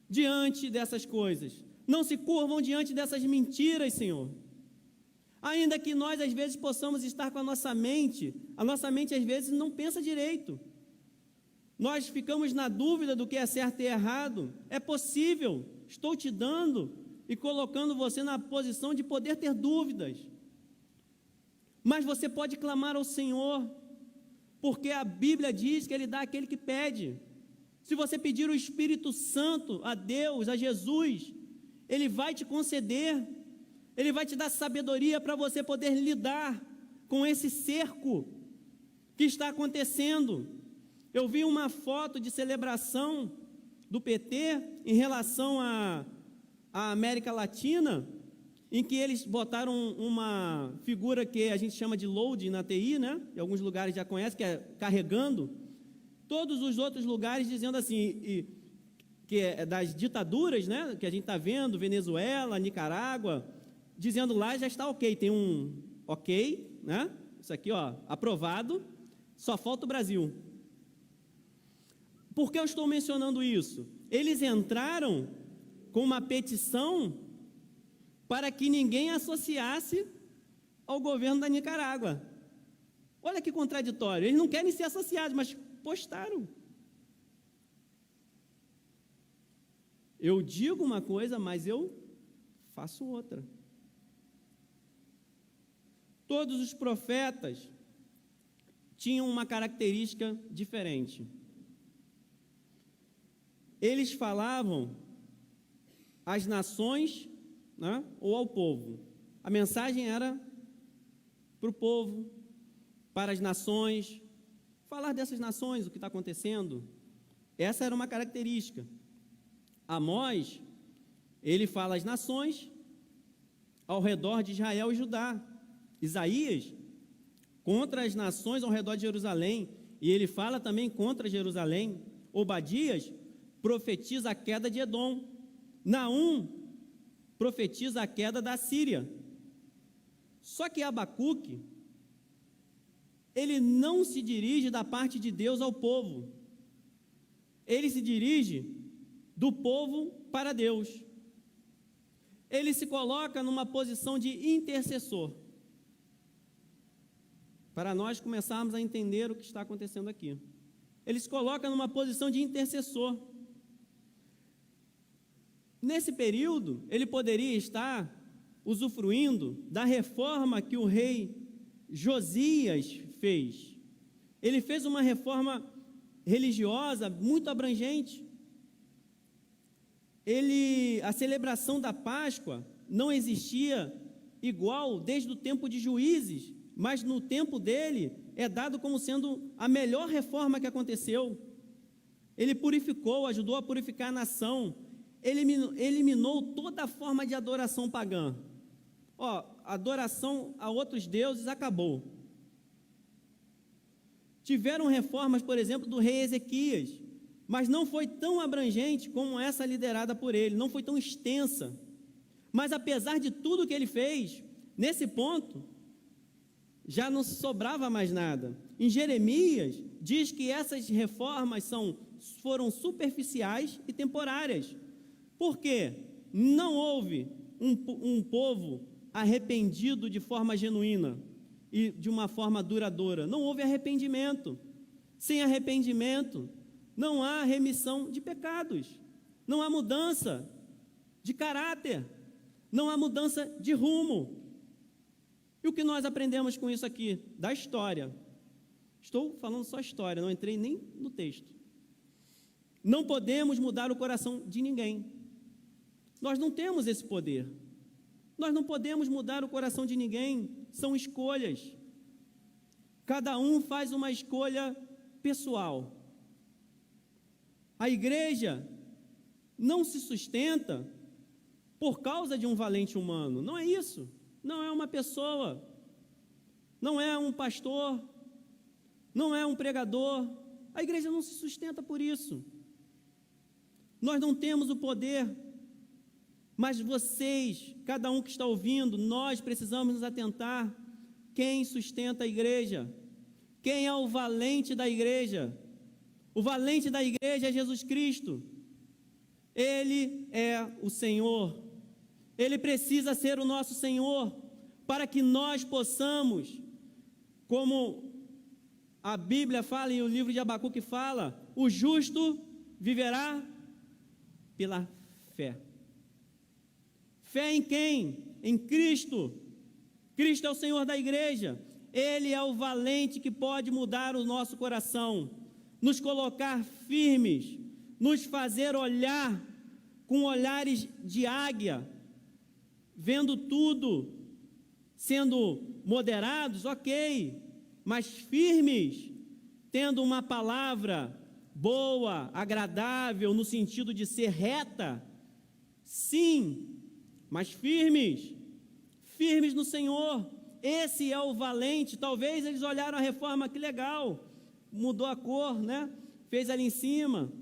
diante dessas coisas, não se curvam diante dessas mentiras, Senhor. Ainda que nós às vezes possamos estar com a nossa mente às vezes não pensa direito. Nós ficamos na dúvida do que é certo e errado. É possível, estou te dando e colocando você na posição de poder ter dúvidas. Mas você pode clamar ao Senhor, porque a Bíblia diz que Ele dá àquele que pede. Se você pedir o Espírito Santo a Deus, a Jesus, Ele vai te conceder, Ele vai te dar sabedoria para você poder lidar com esse cerco que está acontecendo. Eu vi uma foto de celebração do PT em relação à América Latina, em que eles botaram uma figura que a gente chama de load na TI, né? Em alguns lugares já conhece, que é carregando. Todos os outros lugares dizendo assim, que é das ditaduras, né? Que a gente está vendo, Venezuela, Nicarágua, dizendo lá já está ok, tem um ok, né? Isso aqui, ó, aprovado, só falta o Brasil. Por que eu estou mencionando isso? Eles entraram com uma petição para que ninguém associasse ao governo da Nicarágua. Olha que contraditório, eles não querem ser associados, mas postaram. Eu digo uma coisa, mas eu faço outra. Todos os profetas tinham uma característica diferente. Eles falavam às nações, né, ou ao povo. A mensagem era para o povo, para as nações, falar dessas nações, o que está acontecendo. Essa era uma característica. Amós, ele fala às nações ao redor de Israel e Judá. Isaías, contra as nações ao redor de Jerusalém, e ele fala também contra Jerusalém. Obadias profetiza a queda de Edom. Naum profetiza a queda da Síria. Só que Abacuque, ele não se dirige da parte de Deus ao povo. Ele se dirige do povo para Deus. Ele se coloca numa posição de intercessor. Para nós começarmos a entender o que está acontecendo aqui. Ele se coloca numa posição de intercessor. Nesse período, ele poderia estar usufruindo da reforma que o rei Josias fez. Ele fez uma reforma religiosa muito abrangente. A celebração da Páscoa não existia igual desde o tempo de Juízes, mas no tempo dele é dado como sendo a melhor reforma que aconteceu. Ele purificou, ajudou a purificar a nação, eliminou toda a forma de adoração pagã. Adoração a outros deuses acabou. Tiveram reformas, por exemplo, do rei Ezequias, mas não foi tão abrangente como essa liderada por ele, não foi tão extensa. Mas apesar de tudo que ele fez, nesse ponto, já não sobrava mais nada. Em Jeremias, diz que essas reformas foram superficiais e temporárias. Por quê? Não houve um povo arrependido de forma genuína e de uma forma duradoura. Não houve arrependimento. Sem arrependimento, não há remissão de pecados, não há mudança de caráter, não há mudança de rumo. E o que nós aprendemos com isso aqui? Da história. Estou falando só história, não entrei nem no texto. Não podemos mudar o coração de ninguém. Nós não temos esse poder. Nós não podemos mudar o coração de ninguém, são escolhas. Cada um faz uma escolha pessoal. A igreja não se sustenta por causa de um valente humano, não é isso. Não é uma pessoa, não é um pastor, não é um pregador. A igreja não se sustenta por isso. Nós não temos o poder, mas vocês, cada um que está ouvindo, nós precisamos nos atentar. Quem sustenta a igreja? Quem é o valente da igreja? O valente da igreja é Jesus Cristo. Ele é o Senhor. Ele precisa ser o nosso Senhor, para que nós possamos, como a Bíblia fala e o livro de Abacuque fala, o justo viverá pela fé. Fé em quem? Em Cristo. Cristo é o Senhor da igreja. Ele é o valente que pode mudar o nosso coração, nos colocar firmes, nos fazer olhar com olhares de águia, vendo tudo, sendo moderados, ok, mas firmes, tendo uma palavra boa, agradável, no sentido de ser reta, sim, mas firmes no Senhor. Esse é o valente. Talvez eles olharam a reforma, que legal, mudou a cor, né? Fez ali em cima,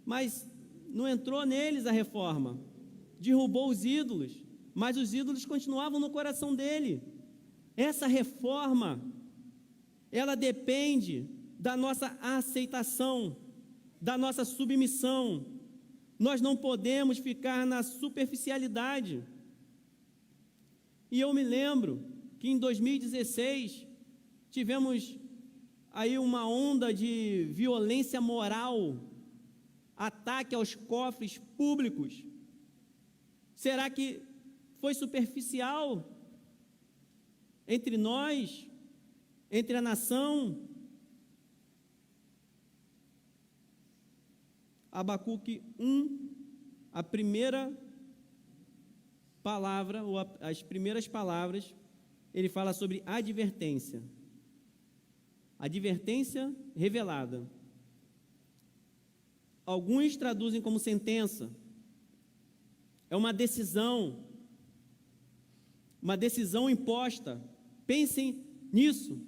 mas não entrou neles a reforma, derrubou os ídolos, mas os ídolos continuavam no coração dele. Essa reforma, ela depende da nossa aceitação, da nossa submissão. Nós não podemos ficar na superficialidade. E eu me lembro que em 2016 tivemos aí uma onda de violência moral, ataque aos cofres públicos. Será que foi superficial entre nós, entre a nação? Abacuque 1, a primeira palavra, ou as primeiras palavras, ele fala sobre advertência. Advertência revelada. Alguns traduzem como sentença. É uma decisão imposta. Pensem nisso.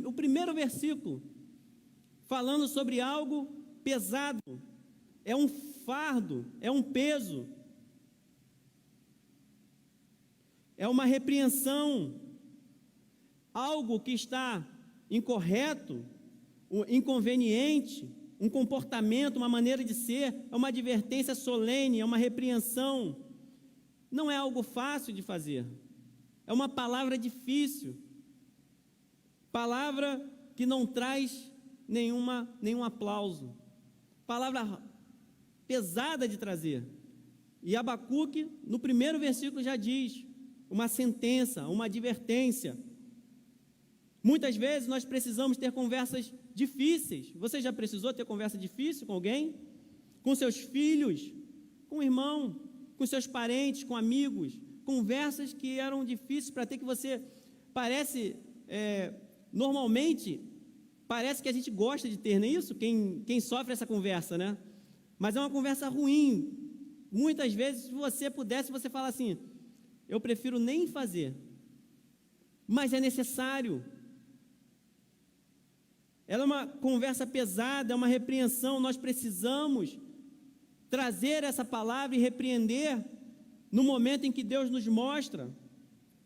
O primeiro versículo, falando sobre algo pesado, é um fardo, é um peso, é uma repreensão, algo que está incorreto, inconveniente, um comportamento, uma maneira de ser, é uma advertência solene, é uma repreensão. Não é algo fácil de fazer, é uma palavra difícil, palavra que não traz nenhum aplauso, palavra pesada de trazer. E Abacuque, no primeiro versículo, já diz uma sentença, uma advertência. Muitas vezes nós precisamos ter conversas difíceis. Você já precisou ter conversa difícil com alguém? Com seus filhos, com o irmão, com seus parentes, com amigos? Conversas que eram difíceis para ter, que você parece, normalmente, parece que a gente gosta de ter, não é isso? Quem sofre essa conversa, né? Mas é uma conversa ruim. Muitas vezes, se você pudesse, você fala assim, eu prefiro nem fazer. Mas é necessário. ela é uma conversa pesada, é uma repreensão. Nós precisamos trazer essa palavra e repreender no momento em que Deus nos mostra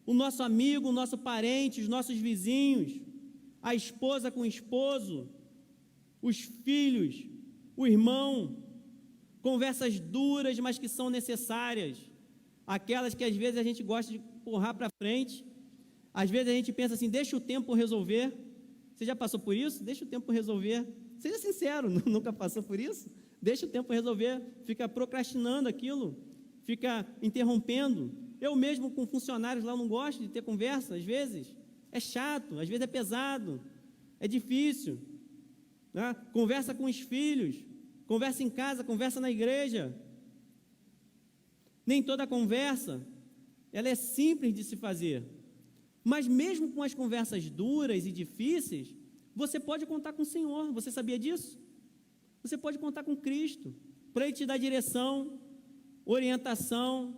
o nosso amigo, o nosso parente, os nossos vizinhos, a esposa com o esposo, os filhos, o irmão. Conversas duras, mas que são necessárias. Aquelas que às vezes a gente gosta de empurrar para frente. Às vezes a gente pensa assim, deixa o tempo resolver. Você já passou por isso? Deixa o tempo resolver. Seja sincero, nunca passou por isso? Deixa o tempo resolver, fica procrastinando aquilo, fica interrompendo. Eu mesmo com funcionários lá não gosto de ter conversa, às vezes. É chato, às vezes é pesado, é difícil. Né? Conversa com os filhos, conversa em casa, conversa na igreja. Nem toda conversa, ela é simples de se fazer. Mas mesmo com as conversas duras e difíceis, você pode contar com o Senhor. Você sabia disso? Você pode contar com Cristo, para Ele te dar direção, orientação.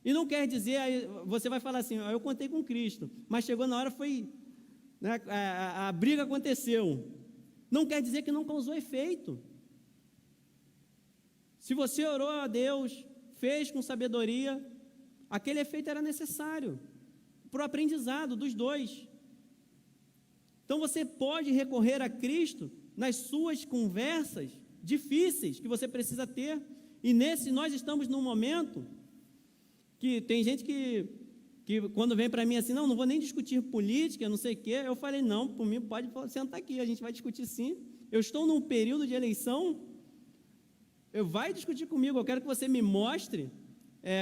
E não quer dizer, você vai falar assim, eu contei com Cristo, mas chegou na hora, né, a briga aconteceu. Não quer dizer que não causou efeito. Se você orou a Deus, fez com sabedoria, aquele efeito era necessário para o aprendizado dos dois. Então você pode recorrer a Cristo nas suas conversas difíceis que você precisa ter. E nós estamos num momento que tem gente que quando vem para mim assim, não vou nem discutir política, não sei o quê. Eu falei, não, por mim pode sentar aqui, a gente vai discutir sim. Eu estou num período de eleição, vai discutir comigo, eu quero que você me mostre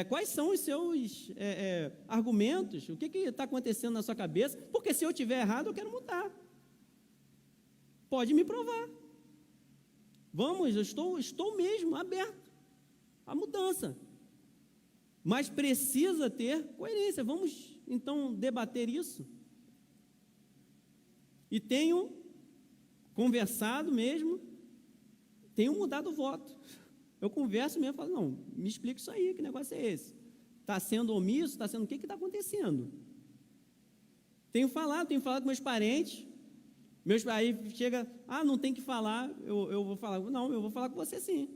quais são os seus argumentos, o que está acontecendo na sua cabeça, porque se eu estiver errado, eu quero mudar. Pode me provar. Vamos, eu estou mesmo aberto à mudança. Mas precisa ter coerência. Vamos, então, debater isso. E tenho conversado mesmo, tenho mudado o voto. Eu converso mesmo, falo, não, me explica isso aí, que negócio é esse? Está sendo omisso? Está sendo o que está acontecendo? Tenho falado com meus parentes. Aí chega, não tem que falar, eu vou falar, não, eu vou falar com você sim.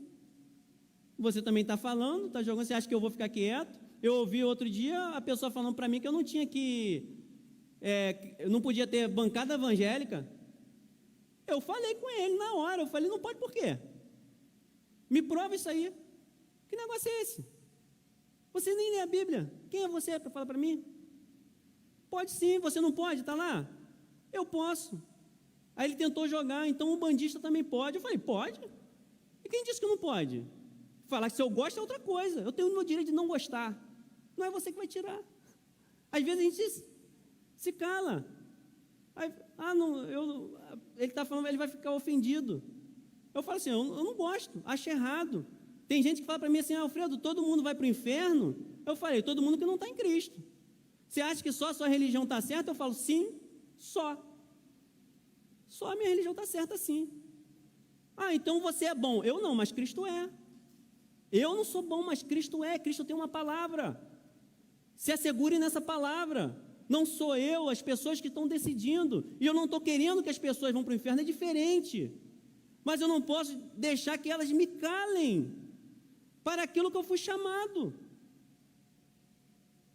Você também está falando, está jogando, você acha que eu vou ficar quieto? Eu ouvi outro dia a pessoa falando para mim que eu não tinha eu não podia ter bancada evangélica. Eu falei com ele na hora, eu falei, não pode por quê? Me prova isso aí. Que negócio é esse? Você nem lê a Bíblia. Quem é você para falar para mim? Pode sim, você não pode, está lá? Eu posso. Aí ele tentou jogar, então o bandista também pode. Eu falei, pode? E quem disse que não pode? Falar que se eu gosto é outra coisa. Eu tenho o meu direito de não gostar. Não é você que vai tirar. Às vezes a gente se cala. Aí, ele está falando, ele vai ficar ofendido. Eu falo assim, eu não gosto, acho errado. Tem gente que fala para mim assim, Alfredo, todo mundo vai para o inferno? Eu falei, todo mundo que não está em Cristo. Você acha que só a sua religião está certa? Eu falo, sim, só. Só a minha religião está certa, sim. Então você é bom. Eu não, mas Cristo é. Eu não sou bom, mas Cristo é. Cristo tem uma palavra. Se assegure nessa palavra. Não sou eu, as pessoas que estão decidindo. E eu não estou querendo que as pessoas vão para o inferno, é diferente. Mas eu não posso deixar que elas me calem para aquilo que eu fui chamado.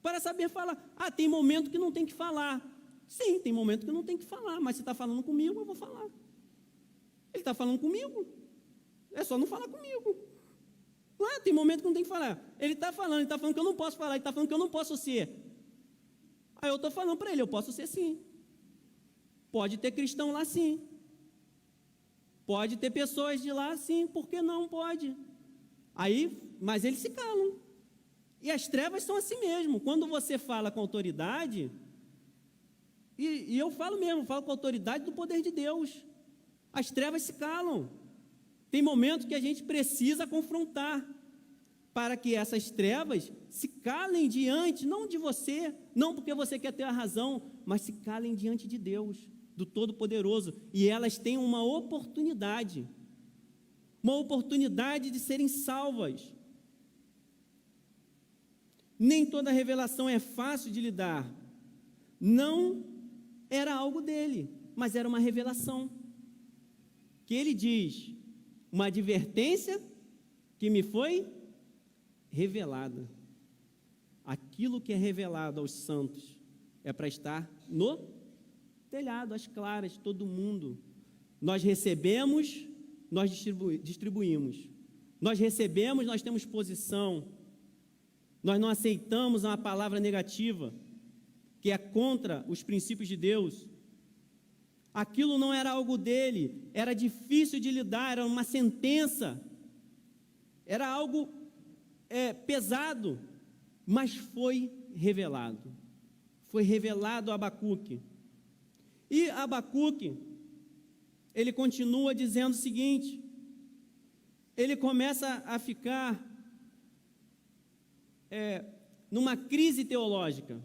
Para saber falar. Tem momento que não tem que falar. Sim, tem momento que não tem que falar, mas se está falando comigo, eu vou falar. Ele está falando comigo. É só não falar comigo. Tem momento que não tem que falar. Ele está falando que eu não posso falar, ele está falando que eu não posso ser. Aí eu estou falando para ele, eu posso ser sim. Pode ter cristão lá sim. Pode ter pessoas de lá sim, por que não pode? Mas eles se calam. E as trevas são assim mesmo. Quando você fala com autoridade, e eu falo mesmo, falo com autoridade do poder de Deus. As trevas se calam. Tem momentos que a gente precisa confrontar, para que essas trevas se calem diante, não de você, não porque você quer ter a razão, mas se calem diante de Deus, do Todo-Poderoso, e elas têm uma oportunidade de serem salvas. Nem toda revelação é fácil de lidar. Não era algo dele, mas era uma revelação. que ele diz, uma advertência que me foi revelada. Aquilo que é revelado aos santos é para estar no telhado, às claras, todo mundo. Nós recebemos, nós distribuímos. Nós recebemos, nós temos posição. Nós não aceitamos uma palavra negativa, que é contra os princípios de Deus. Aquilo não era algo dele, era difícil de lidar, era uma sentença, era algo pesado, mas foi revelado a Abacuque. E Abacuque, ele continua dizendo o seguinte, ele começa a ficar numa crise teológica.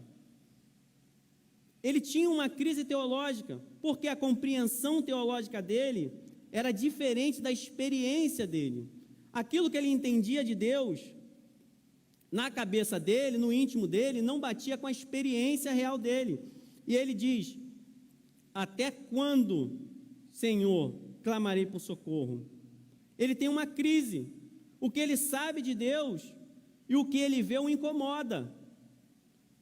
Ele tinha uma crise teológica, porque a compreensão teológica dele era diferente da experiência dele. Aquilo que ele entendia de Deus, na cabeça dele, no íntimo dele, não batia com a experiência real dele. E ele diz, até quando, Senhor, clamarei por socorro? Ele tem uma crise. O que ele sabe de Deus e o que ele vê o incomoda.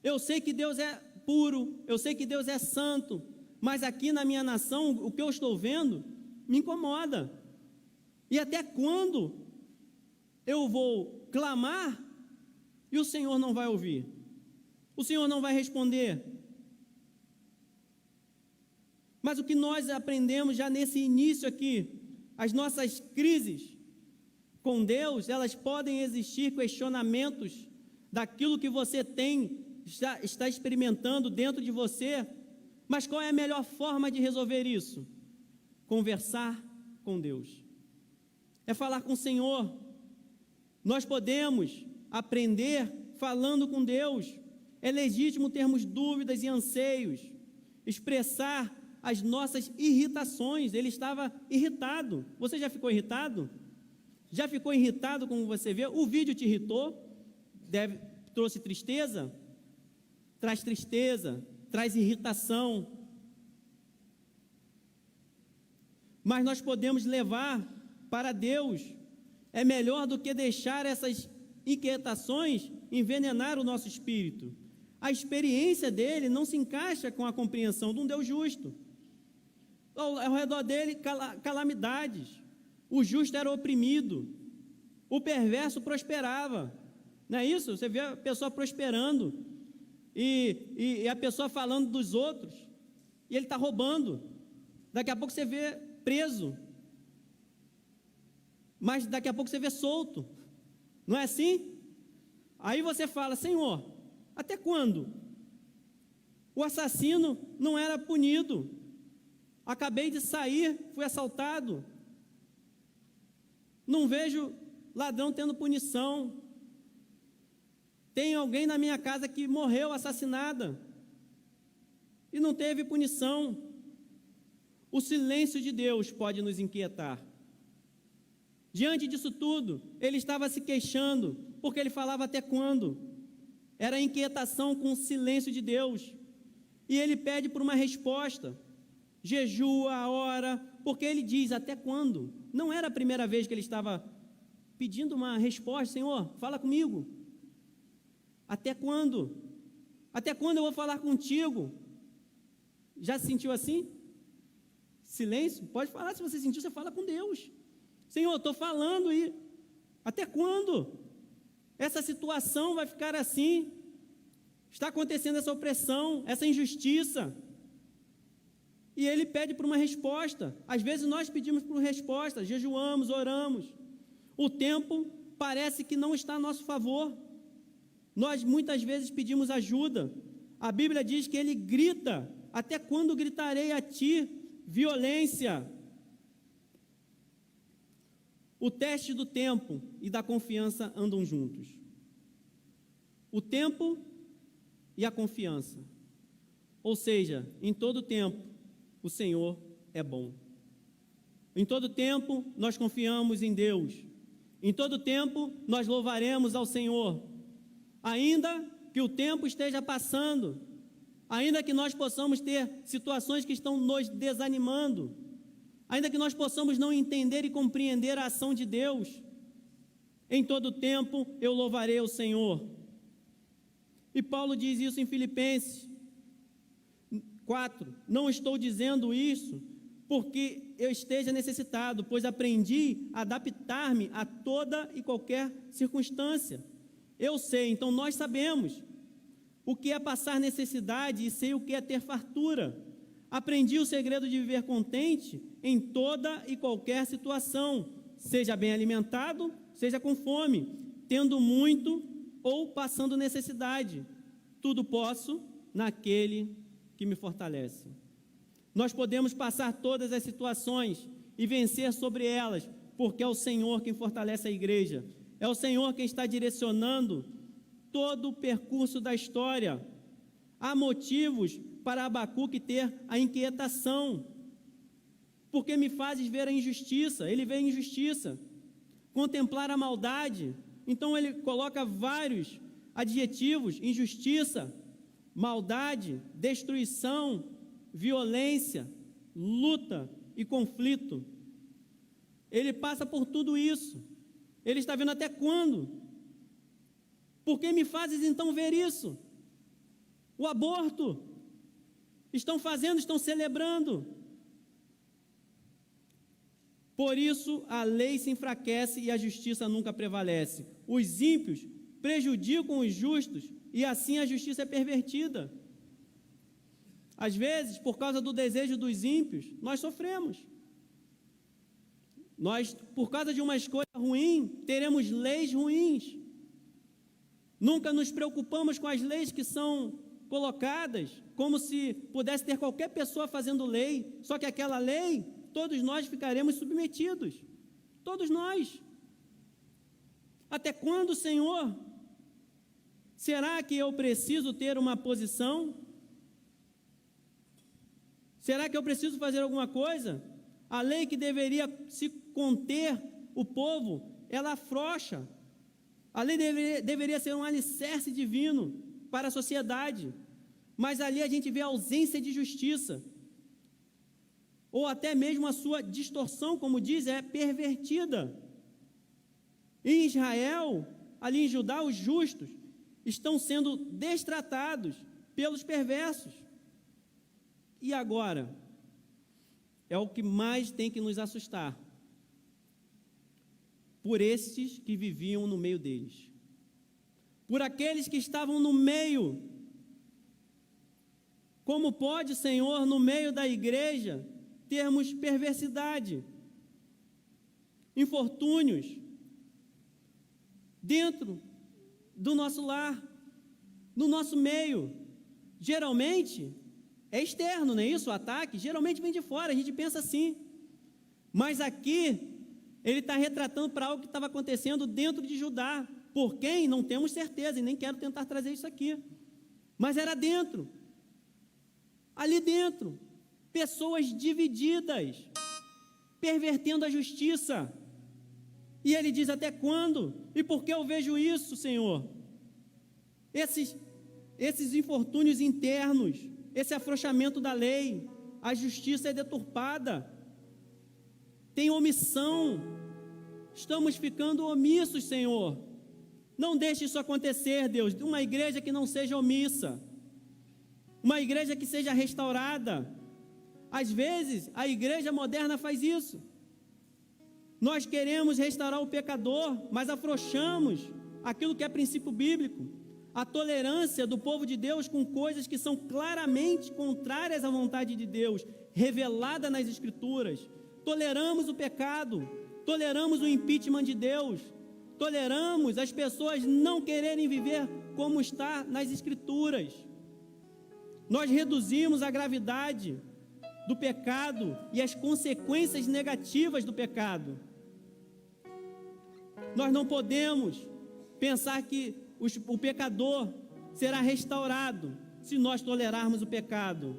Eu sei que Deus é puro, eu sei que Deus é santo, mas aqui na minha nação, o que eu estou vendo me incomoda. E até quando eu vou clamar e o Senhor não vai ouvir? O Senhor não vai responder? Mas o que nós aprendemos já nesse início aqui, as nossas crises com Deus, elas podem existir questionamentos daquilo que você está experimentando dentro de você, mas qual é a melhor forma de resolver isso? Conversar com Deus, é falar com o Senhor. Nós podemos aprender falando com Deus. É legítimo termos dúvidas e anseios, expressar as nossas irritações. Ele estava irritado. Você já ficou irritado? Já ficou irritado como você vê? O vídeo te irritou? Trouxe tristeza? Traz tristeza, traz irritação. Mas nós podemos levar para Deus. É melhor do que deixar essas inquietações envenenar o nosso espírito. A experiência dele não se encaixa com a compreensão de um Deus justo. Ao redor dele, calamidades. O justo era oprimido. O perverso prosperava. Não é isso? Você vê a pessoa prosperando. E a pessoa falando dos outros. E ele está roubando. Daqui a pouco você vê preso. Mas daqui a pouco você vê solto. Não é assim? Aí você fala, Senhor, até quando? O assassino não era punido. Acabei de sair, fui assaltado. Não vejo ladrão tendo punição. Tem alguém na minha casa que morreu assassinada e não teve punição. O silêncio de Deus pode nos inquietar. Diante disso tudo, ele estava se queixando, porque ele falava até quando? Era inquietação com o silêncio de Deus. E ele pede por uma resposta. Jejua, ora, porque ele diz, até quando? Não era a primeira vez que ele estava pedindo uma resposta. Senhor, fala comigo. Até quando? Até quando eu vou falar contigo? Já se sentiu assim? Silêncio? Pode falar, se você sentiu, você fala com Deus. Senhor, estou falando e até quando? Essa situação vai ficar assim? Está acontecendo essa opressão, essa injustiça. E ele pede por uma resposta. Às vezes nós pedimos por resposta, jejuamos, oramos. O tempo parece que não está a nosso favor. Nós muitas vezes pedimos ajuda. A Bíblia diz que ele grita, até quando gritarei a ti violência? O teste do tempo e da confiança andam juntos. O tempo e a confiança. Ou seja, em todo tempo, o Senhor é bom. Em todo tempo, nós confiamos em Deus. Em todo tempo, nós louvaremos ao Senhor. Ainda que o tempo esteja passando, ainda que nós possamos ter situações que estão nos desanimando, ainda que nós possamos não entender e compreender a ação de Deus, em todo tempo eu louvarei o Senhor. E Paulo diz isso em Filipenses 4, não estou dizendo isso porque eu esteja necessitado, pois aprendi a adaptar-me a toda e qualquer circunstância. Eu sei, então nós sabemos o que é passar necessidade e sei o que é ter fartura. Aprendi o segredo de viver contente em toda e qualquer situação, seja bem alimentado, seja com fome, tendo muito ou passando necessidade. Tudo posso naquele que me fortalece. Nós podemos passar todas as situações e vencer sobre elas, porque é o Senhor quem fortalece a igreja. É o Senhor quem está direcionando todo o percurso da história. Há motivos para Abacuque ter a inquietação. Porque me fazes ver a injustiça? Ele vê a injustiça. Contemplar a maldade. Então ele coloca vários adjetivos: injustiça, maldade, destruição, violência, luta e conflito. Ele passa por tudo isso. Ele está vendo até quando? Por que me fazes então ver isso? O aborto. Estão fazendo, estão celebrando. Por isso a lei se enfraquece e a justiça nunca prevalece. Os ímpios prejudicam os justos e assim a justiça é pervertida. Às vezes, por causa do desejo dos ímpios, nós sofremos. Nós, por causa de uma escolha ruim, teremos leis ruins. Nunca nos preocupamos com as leis que são colocadas, como se pudesse ter qualquer pessoa fazendo lei, só que aquela lei, todos nós ficaremos submetidos. Todos nós. Até quando, Senhor? Será que eu preciso ter uma posição? Será que eu preciso fazer alguma coisa? A lei que deveria se conter o povo, ela afrouxa. A lei deveria ser um alicerce divino para a sociedade. Mas ali a gente vê a ausência de justiça. Ou até mesmo a sua distorção, como diz, é pervertida. Em Israel, ali em Judá, os justos estão sendo destratados pelos perversos. E agora, é o que mais tem que nos assustar, por estes que viviam no meio deles, por aqueles que estavam no meio. Como pode, Senhor, no meio da igreja, termos perversidade, infortúnios, dentro do nosso lar, no nosso meio? Geralmente é externo, não é isso? O ataque geralmente vem de fora, a gente pensa assim. Mas aqui, ele está retratando para algo que estava acontecendo dentro de Judá. Por quem? Não temos certeza, e nem quero tentar trazer isso aqui. Mas era dentro. Ali dentro, pessoas divididas, pervertendo a justiça. E ele diz: até quando? E por que eu vejo isso, Senhor? Esses infortúnios internos, esse afrouxamento da lei, a justiça é deturpada, tem omissão, estamos ficando omissos, Senhor. Não deixe isso acontecer, Deus. Uma igreja que não seja omissa, uma igreja que seja restaurada. Às vezes, a igreja moderna faz isso. Nós queremos restaurar o pecador, mas afrouxamos aquilo que é princípio bíblico. A tolerância do povo de Deus com coisas que são claramente contrárias à vontade de Deus, revelada nas Escrituras. Toleramos o pecado, toleramos o impeachment de Deus, toleramos as pessoas não quererem viver como está nas Escrituras. Nós reduzimos a gravidade do pecado e as consequências negativas do pecado. Nós não podemos pensar que o pecador será restaurado se nós tolerarmos o pecado.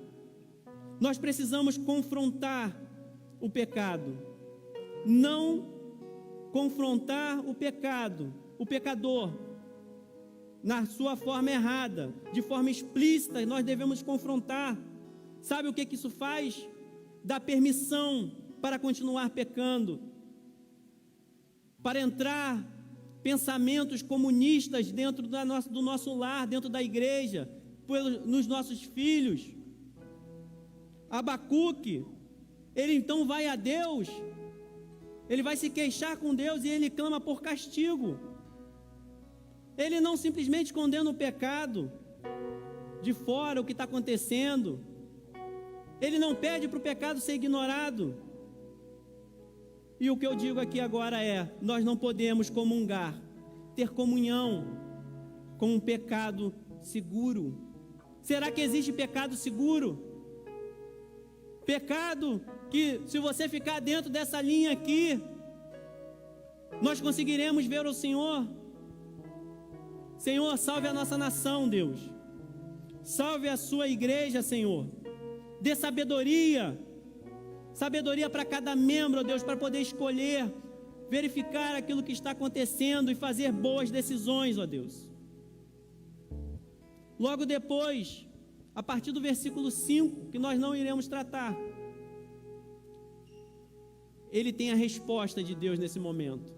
Nós precisamos confrontar o pecado, não confrontar o pecador, na sua forma errada, de forma explícita. Nós devemos confrontar. Sabe o que isso faz? Dá permissão para continuar pecando, para entrar pensamentos comunistas dentro do nosso lar, dentro da igreja, nos nossos filhos. Abacuque, ele então vai a Deus, ele vai se queixar com Deus e ele clama por castigo. Ele não simplesmente condena o pecado de fora, o que está acontecendo. Ele não pede para o pecado ser ignorado. E o que eu digo aqui agora é: nós não podemos comungar, ter comunhão com um pecado seguro. Será que existe pecado seguro? Pecado que, se você ficar dentro dessa linha aqui, nós conseguiremos ver o Senhor. Senhor, salve a nossa nação, Deus. Salve a sua igreja, Senhor. Dê sabedoria. Sabedoria para cada membro, ó Deus, para poder escolher, verificar aquilo que está acontecendo e fazer boas decisões, ó Deus. Logo depois, a partir do versículo 5, que nós não iremos tratar, ele tem a resposta de Deus nesse momento.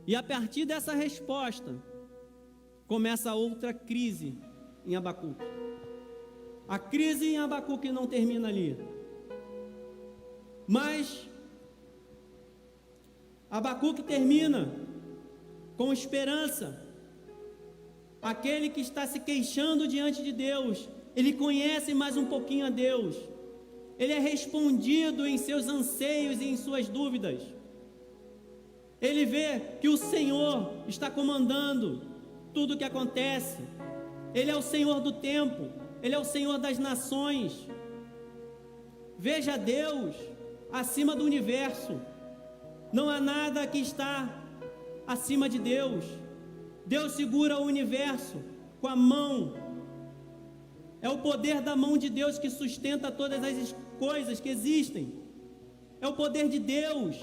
E a partir dessa resposta, começa outra crise em Abacuque. A crise em Abacuque não termina ali. Mas Abacuque termina com esperança. Aquele que está se queixando diante de Deus, ele conhece mais um pouquinho a Deus. Ele é respondido em seus anseios e em suas dúvidas. Ele vê que o Senhor está comandando tudo o que acontece. Ele é o Senhor do tempo, Ele é o Senhor das nações. Veja Deus acima do universo. Não há nada que está acima de Deus. Deus segura o universo com a mão. É o poder da mão de Deus que sustenta todas as coisas que existem. É o poder de Deus.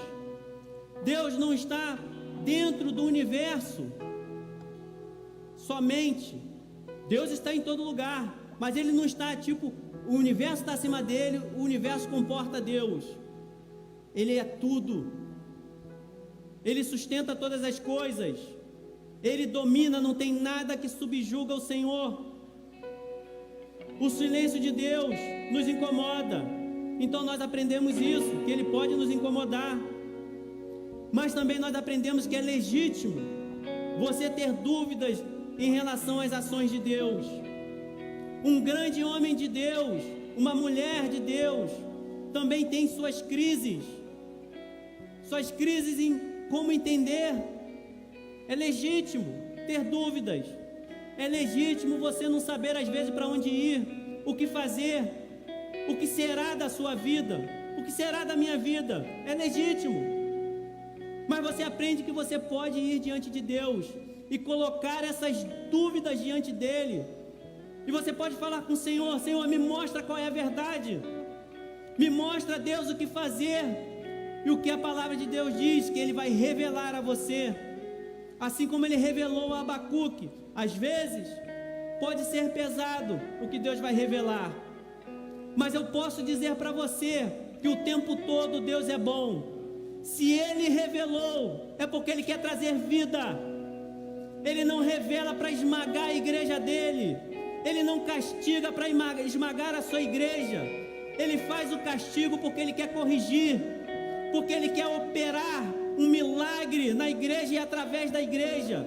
Deus não está dentro do universo somente. Deus está em todo lugar, mas Ele não está tipo, o universo está acima dele, o universo comporta Deus. Ele é tudo. Ele sustenta todas as coisas. Ele domina, não tem nada que subjuga o Senhor. O silêncio de Deus nos incomoda. Então nós aprendemos isso, que Ele pode nos incomodar. Mas também nós aprendemos que é legítimo você ter dúvidas em relação às ações de Deus. Um grande homem de Deus, uma mulher de Deus, também tem suas crises em como entender. É legítimo ter dúvidas, é legítimo você não saber às vezes para onde ir, o que fazer, o que será da sua vida, o que será da minha vida. É legítimo, mas você aprende que você pode ir diante de Deus e colocar essas dúvidas diante dele, e você pode falar com o Senhor: Senhor, me mostra qual é a verdade, me mostra, Deus, o que fazer. E o que a palavra de Deus diz, que Ele vai revelar a você, assim como Ele revelou a Abacuque. Às vezes pode ser pesado o que Deus vai revelar, mas eu posso dizer para você que o tempo todo Deus é bom. Se Ele revelou, é porque Ele quer trazer vida. Ele não revela para esmagar a igreja dele, Ele não castiga para esmagar a sua igreja. Ele faz o castigo porque Ele quer corrigir, porque Ele quer operar um milagre na igreja e através da igreja,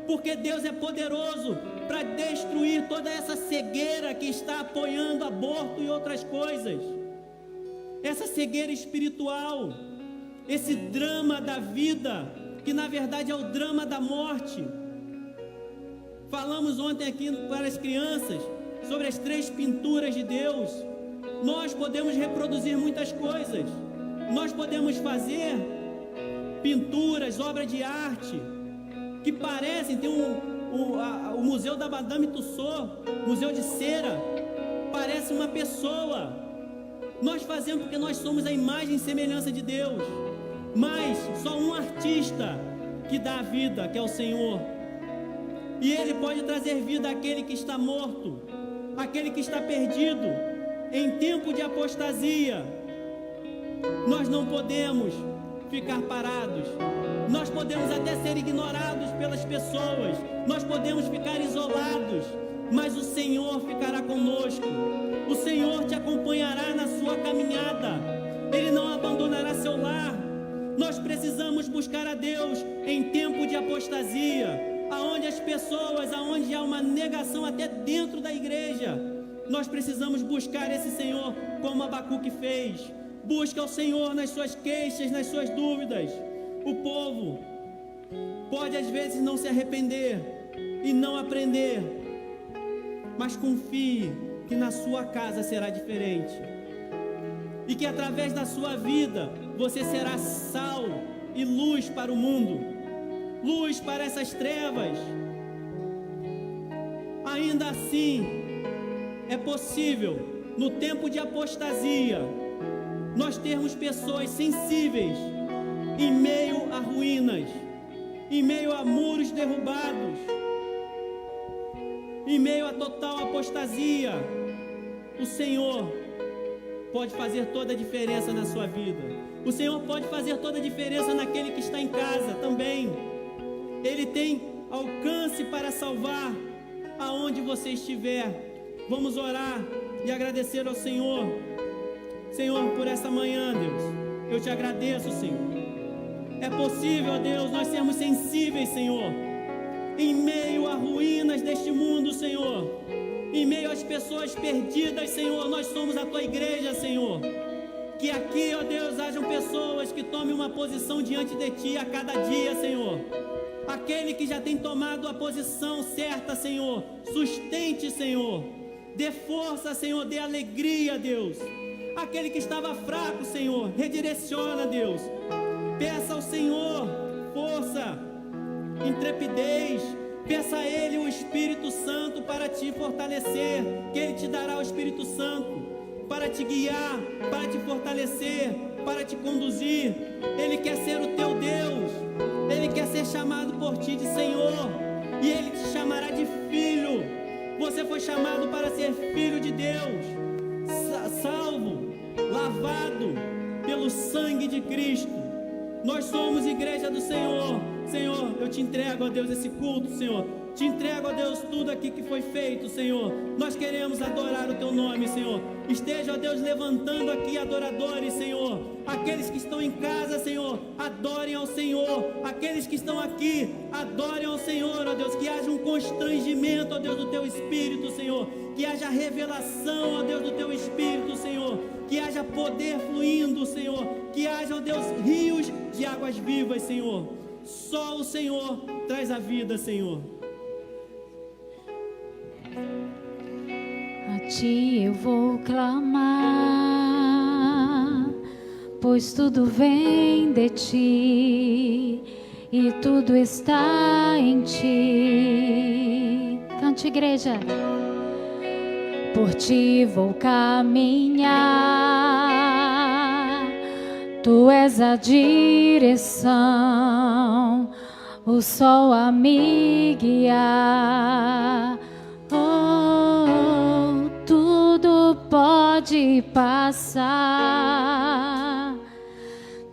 porque Deus é poderoso para destruir toda essa cegueira que está apoiando aborto e outras coisas, essa cegueira espiritual, esse drama da vida, que na verdade é o drama da morte. Falamos ontem aqui para as crianças sobre as 3 pinturas de Deus. Nós podemos reproduzir muitas coisas, nós podemos fazer pinturas, obras de arte que parecem, tem o museu da Madame Tussauds, museu de cera, parece uma pessoa. Nós fazemos porque nós somos a imagem e semelhança de Deus, mas só um artista que dá a vida, que é o Senhor, e Ele pode trazer vida àquele que está morto, àquele que está perdido em tempo de apostasia. Nós não podemos ficar parados. Nós podemos até ser ignorados pelas pessoas. Nós podemos ficar isolados, mas o Senhor ficará conosco. O Senhor te acompanhará na sua caminhada. Ele não abandonará seu lar. Nós precisamos buscar a Deus em tempo de apostasia, aonde as pessoas, aonde há uma negação até dentro da igreja. Nós precisamos buscar esse Senhor como Abacuque fez. Busca o Senhor nas suas queixas, nas suas dúvidas. O povo pode às vezes não se arrepender e não aprender, mas confie que na sua casa será diferente. E que através da sua vida você será sal e luz para o mundo, luz para essas trevas. Ainda assim, é possível, no tempo de apostasia, nós termos pessoas sensíveis em meio a ruínas, em meio a muros derrubados, em meio a total apostasia. O Senhor pode fazer toda a diferença na sua vida. O Senhor pode fazer toda a diferença naquele que está em casa também. Ele tem alcance para salvar aonde você estiver. Vamos orar e agradecer ao Senhor. Senhor, por essa manhã, Deus, eu te agradeço, Senhor. É possível, ó Deus, nós sermos sensíveis, Senhor, em meio a ruínas deste mundo, Senhor, em meio às pessoas perdidas, Senhor. Nós somos a tua igreja, Senhor. Que aqui, ó Deus, hajam pessoas que tomem uma posição diante de ti a cada dia, Senhor. Aquele que já tem tomado a posição certa, Senhor, sustente, Senhor. Dê força, Senhor, dê alegria, Deus. Aquele que estava fraco, Senhor, redireciona, Deus. Peça ao Senhor força, intrepidez. Peça a Ele o Espírito Santo para te fortalecer, que Ele te dará o Espírito Santo para te guiar, para te fortalecer, para te conduzir. Ele quer ser o teu Deus. Ele quer ser chamado por ti de Senhor, e Ele te chamará de filho. Você foi chamado para ser filho de Deus, salvo, lavado pelo sangue de Cristo. Nós somos igreja do Senhor. Senhor, eu te entrego, ó Deus, esse culto, Senhor. Te entrego, ó Deus, tudo aqui que foi feito, Senhor. Nós queremos adorar o teu nome, Senhor. Esteja, ó Deus, levantando aqui adoradores, Senhor. Aqueles que estão em casa, Senhor, adorem ao Senhor. Aqueles que estão aqui, adorem ao Senhor, ó Deus. Que haja um constrangimento, ó Deus, do teu Espírito, Senhor. Que haja revelação, ó Deus, do teu Espírito, Senhor. Que haja poder fluindo, Senhor. Que haja, ó Deus, rios de águas vivas, Senhor. Só o Senhor traz a vida, Senhor. A ti eu vou clamar, pois tudo vem de ti e tudo está em ti. Cante, igreja. Por ti vou caminhar, tu és a direção, o sol a me guiar. Oh, tudo pode passar,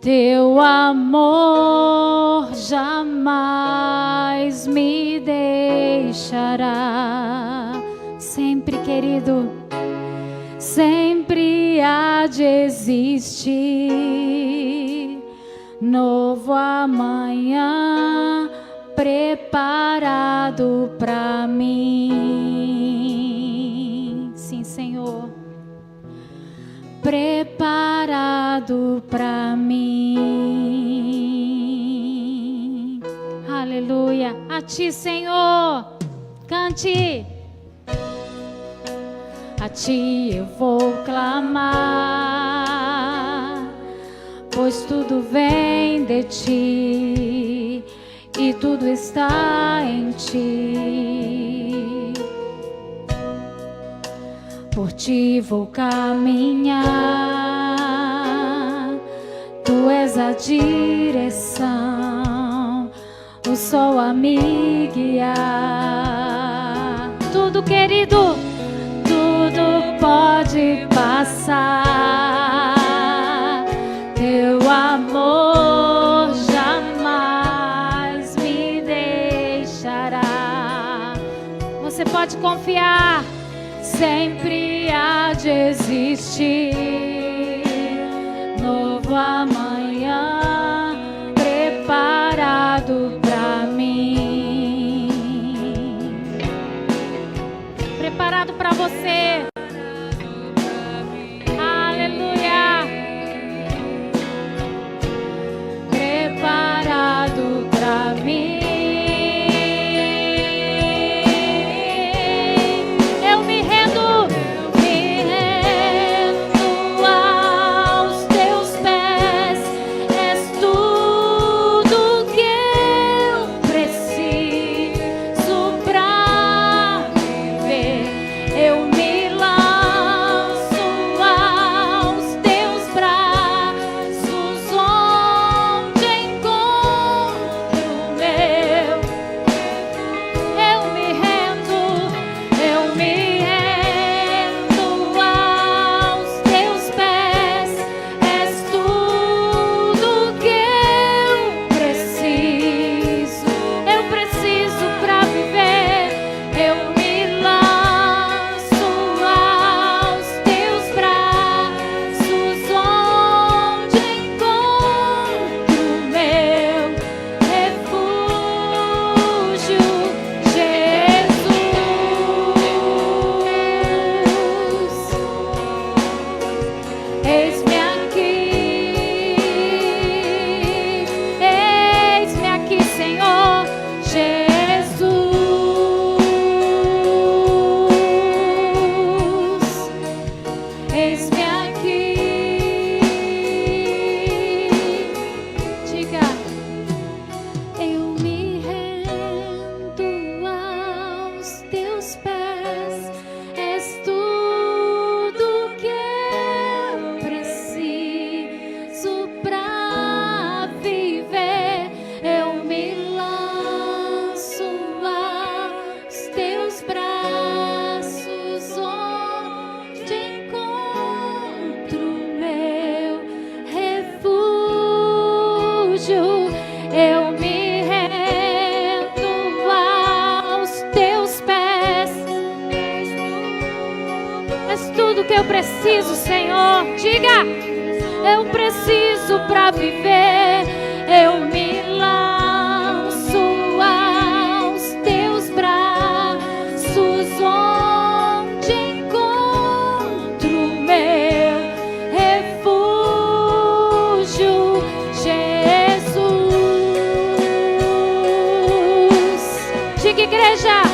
teu amor jamais me deixará. Sempre, querido, sempre há de existir novo amanhã preparado para mim. Sim, Senhor, preparado para mim. Aleluia. A ti, Senhor, cante. A ti eu vou clamar, pois tudo vem de ti e tudo está em ti. Por ti vou caminhar, tu és a direção, o sol a me guiar. Tudo, querido, tudo pode passar, você pode confiar. Sempre há de existir novo amanhã preparado pra mim, preparado pra você. Aleluia. Preparado pra mim. Eu preciso, Senhor. Diga, eu preciso pra viver. Eu me lanço aos teus braços, onde encontro meu refúgio, Jesus. Diga, igreja.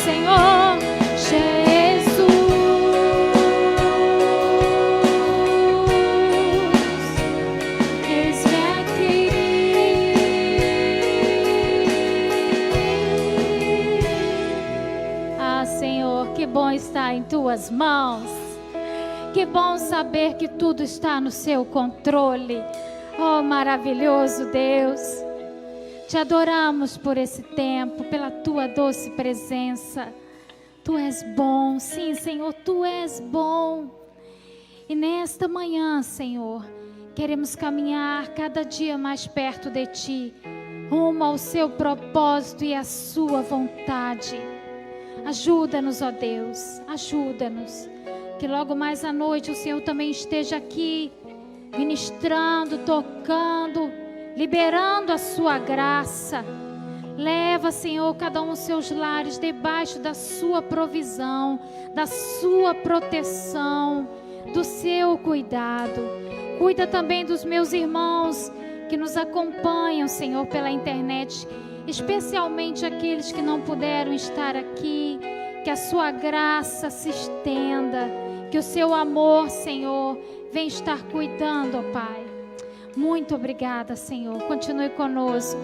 Senhor Jesus, eis-me aqui. Ah, Senhor, que bom estar em tuas mãos. Que bom saber que tudo está no seu controle. Oh, maravilhoso Deus. Te adoramos por esse tempo, pela tua doce presença. Tu és bom, sim, Senhor, tu és bom. E nesta manhã, Senhor, queremos caminhar cada dia mais perto de ti, rumo ao seu propósito e à sua vontade. Ajuda-nos, ó Deus, ajuda-nos. Que logo mais à noite o Senhor também esteja aqui, ministrando, tocando, liberando a sua graça. Leva, Senhor, cada um os seus lares debaixo da sua provisão, da sua proteção, do seu cuidado. Cuida também dos meus irmãos que nos acompanham, Senhor, pela internet, especialmente aqueles que não puderam estar aqui. Que a sua graça se estenda, que o seu amor, Senhor, venha estar cuidando, ó Pai. Muito obrigada, Senhor. Continue conosco,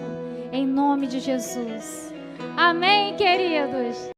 em nome de Jesus. Amém, queridos.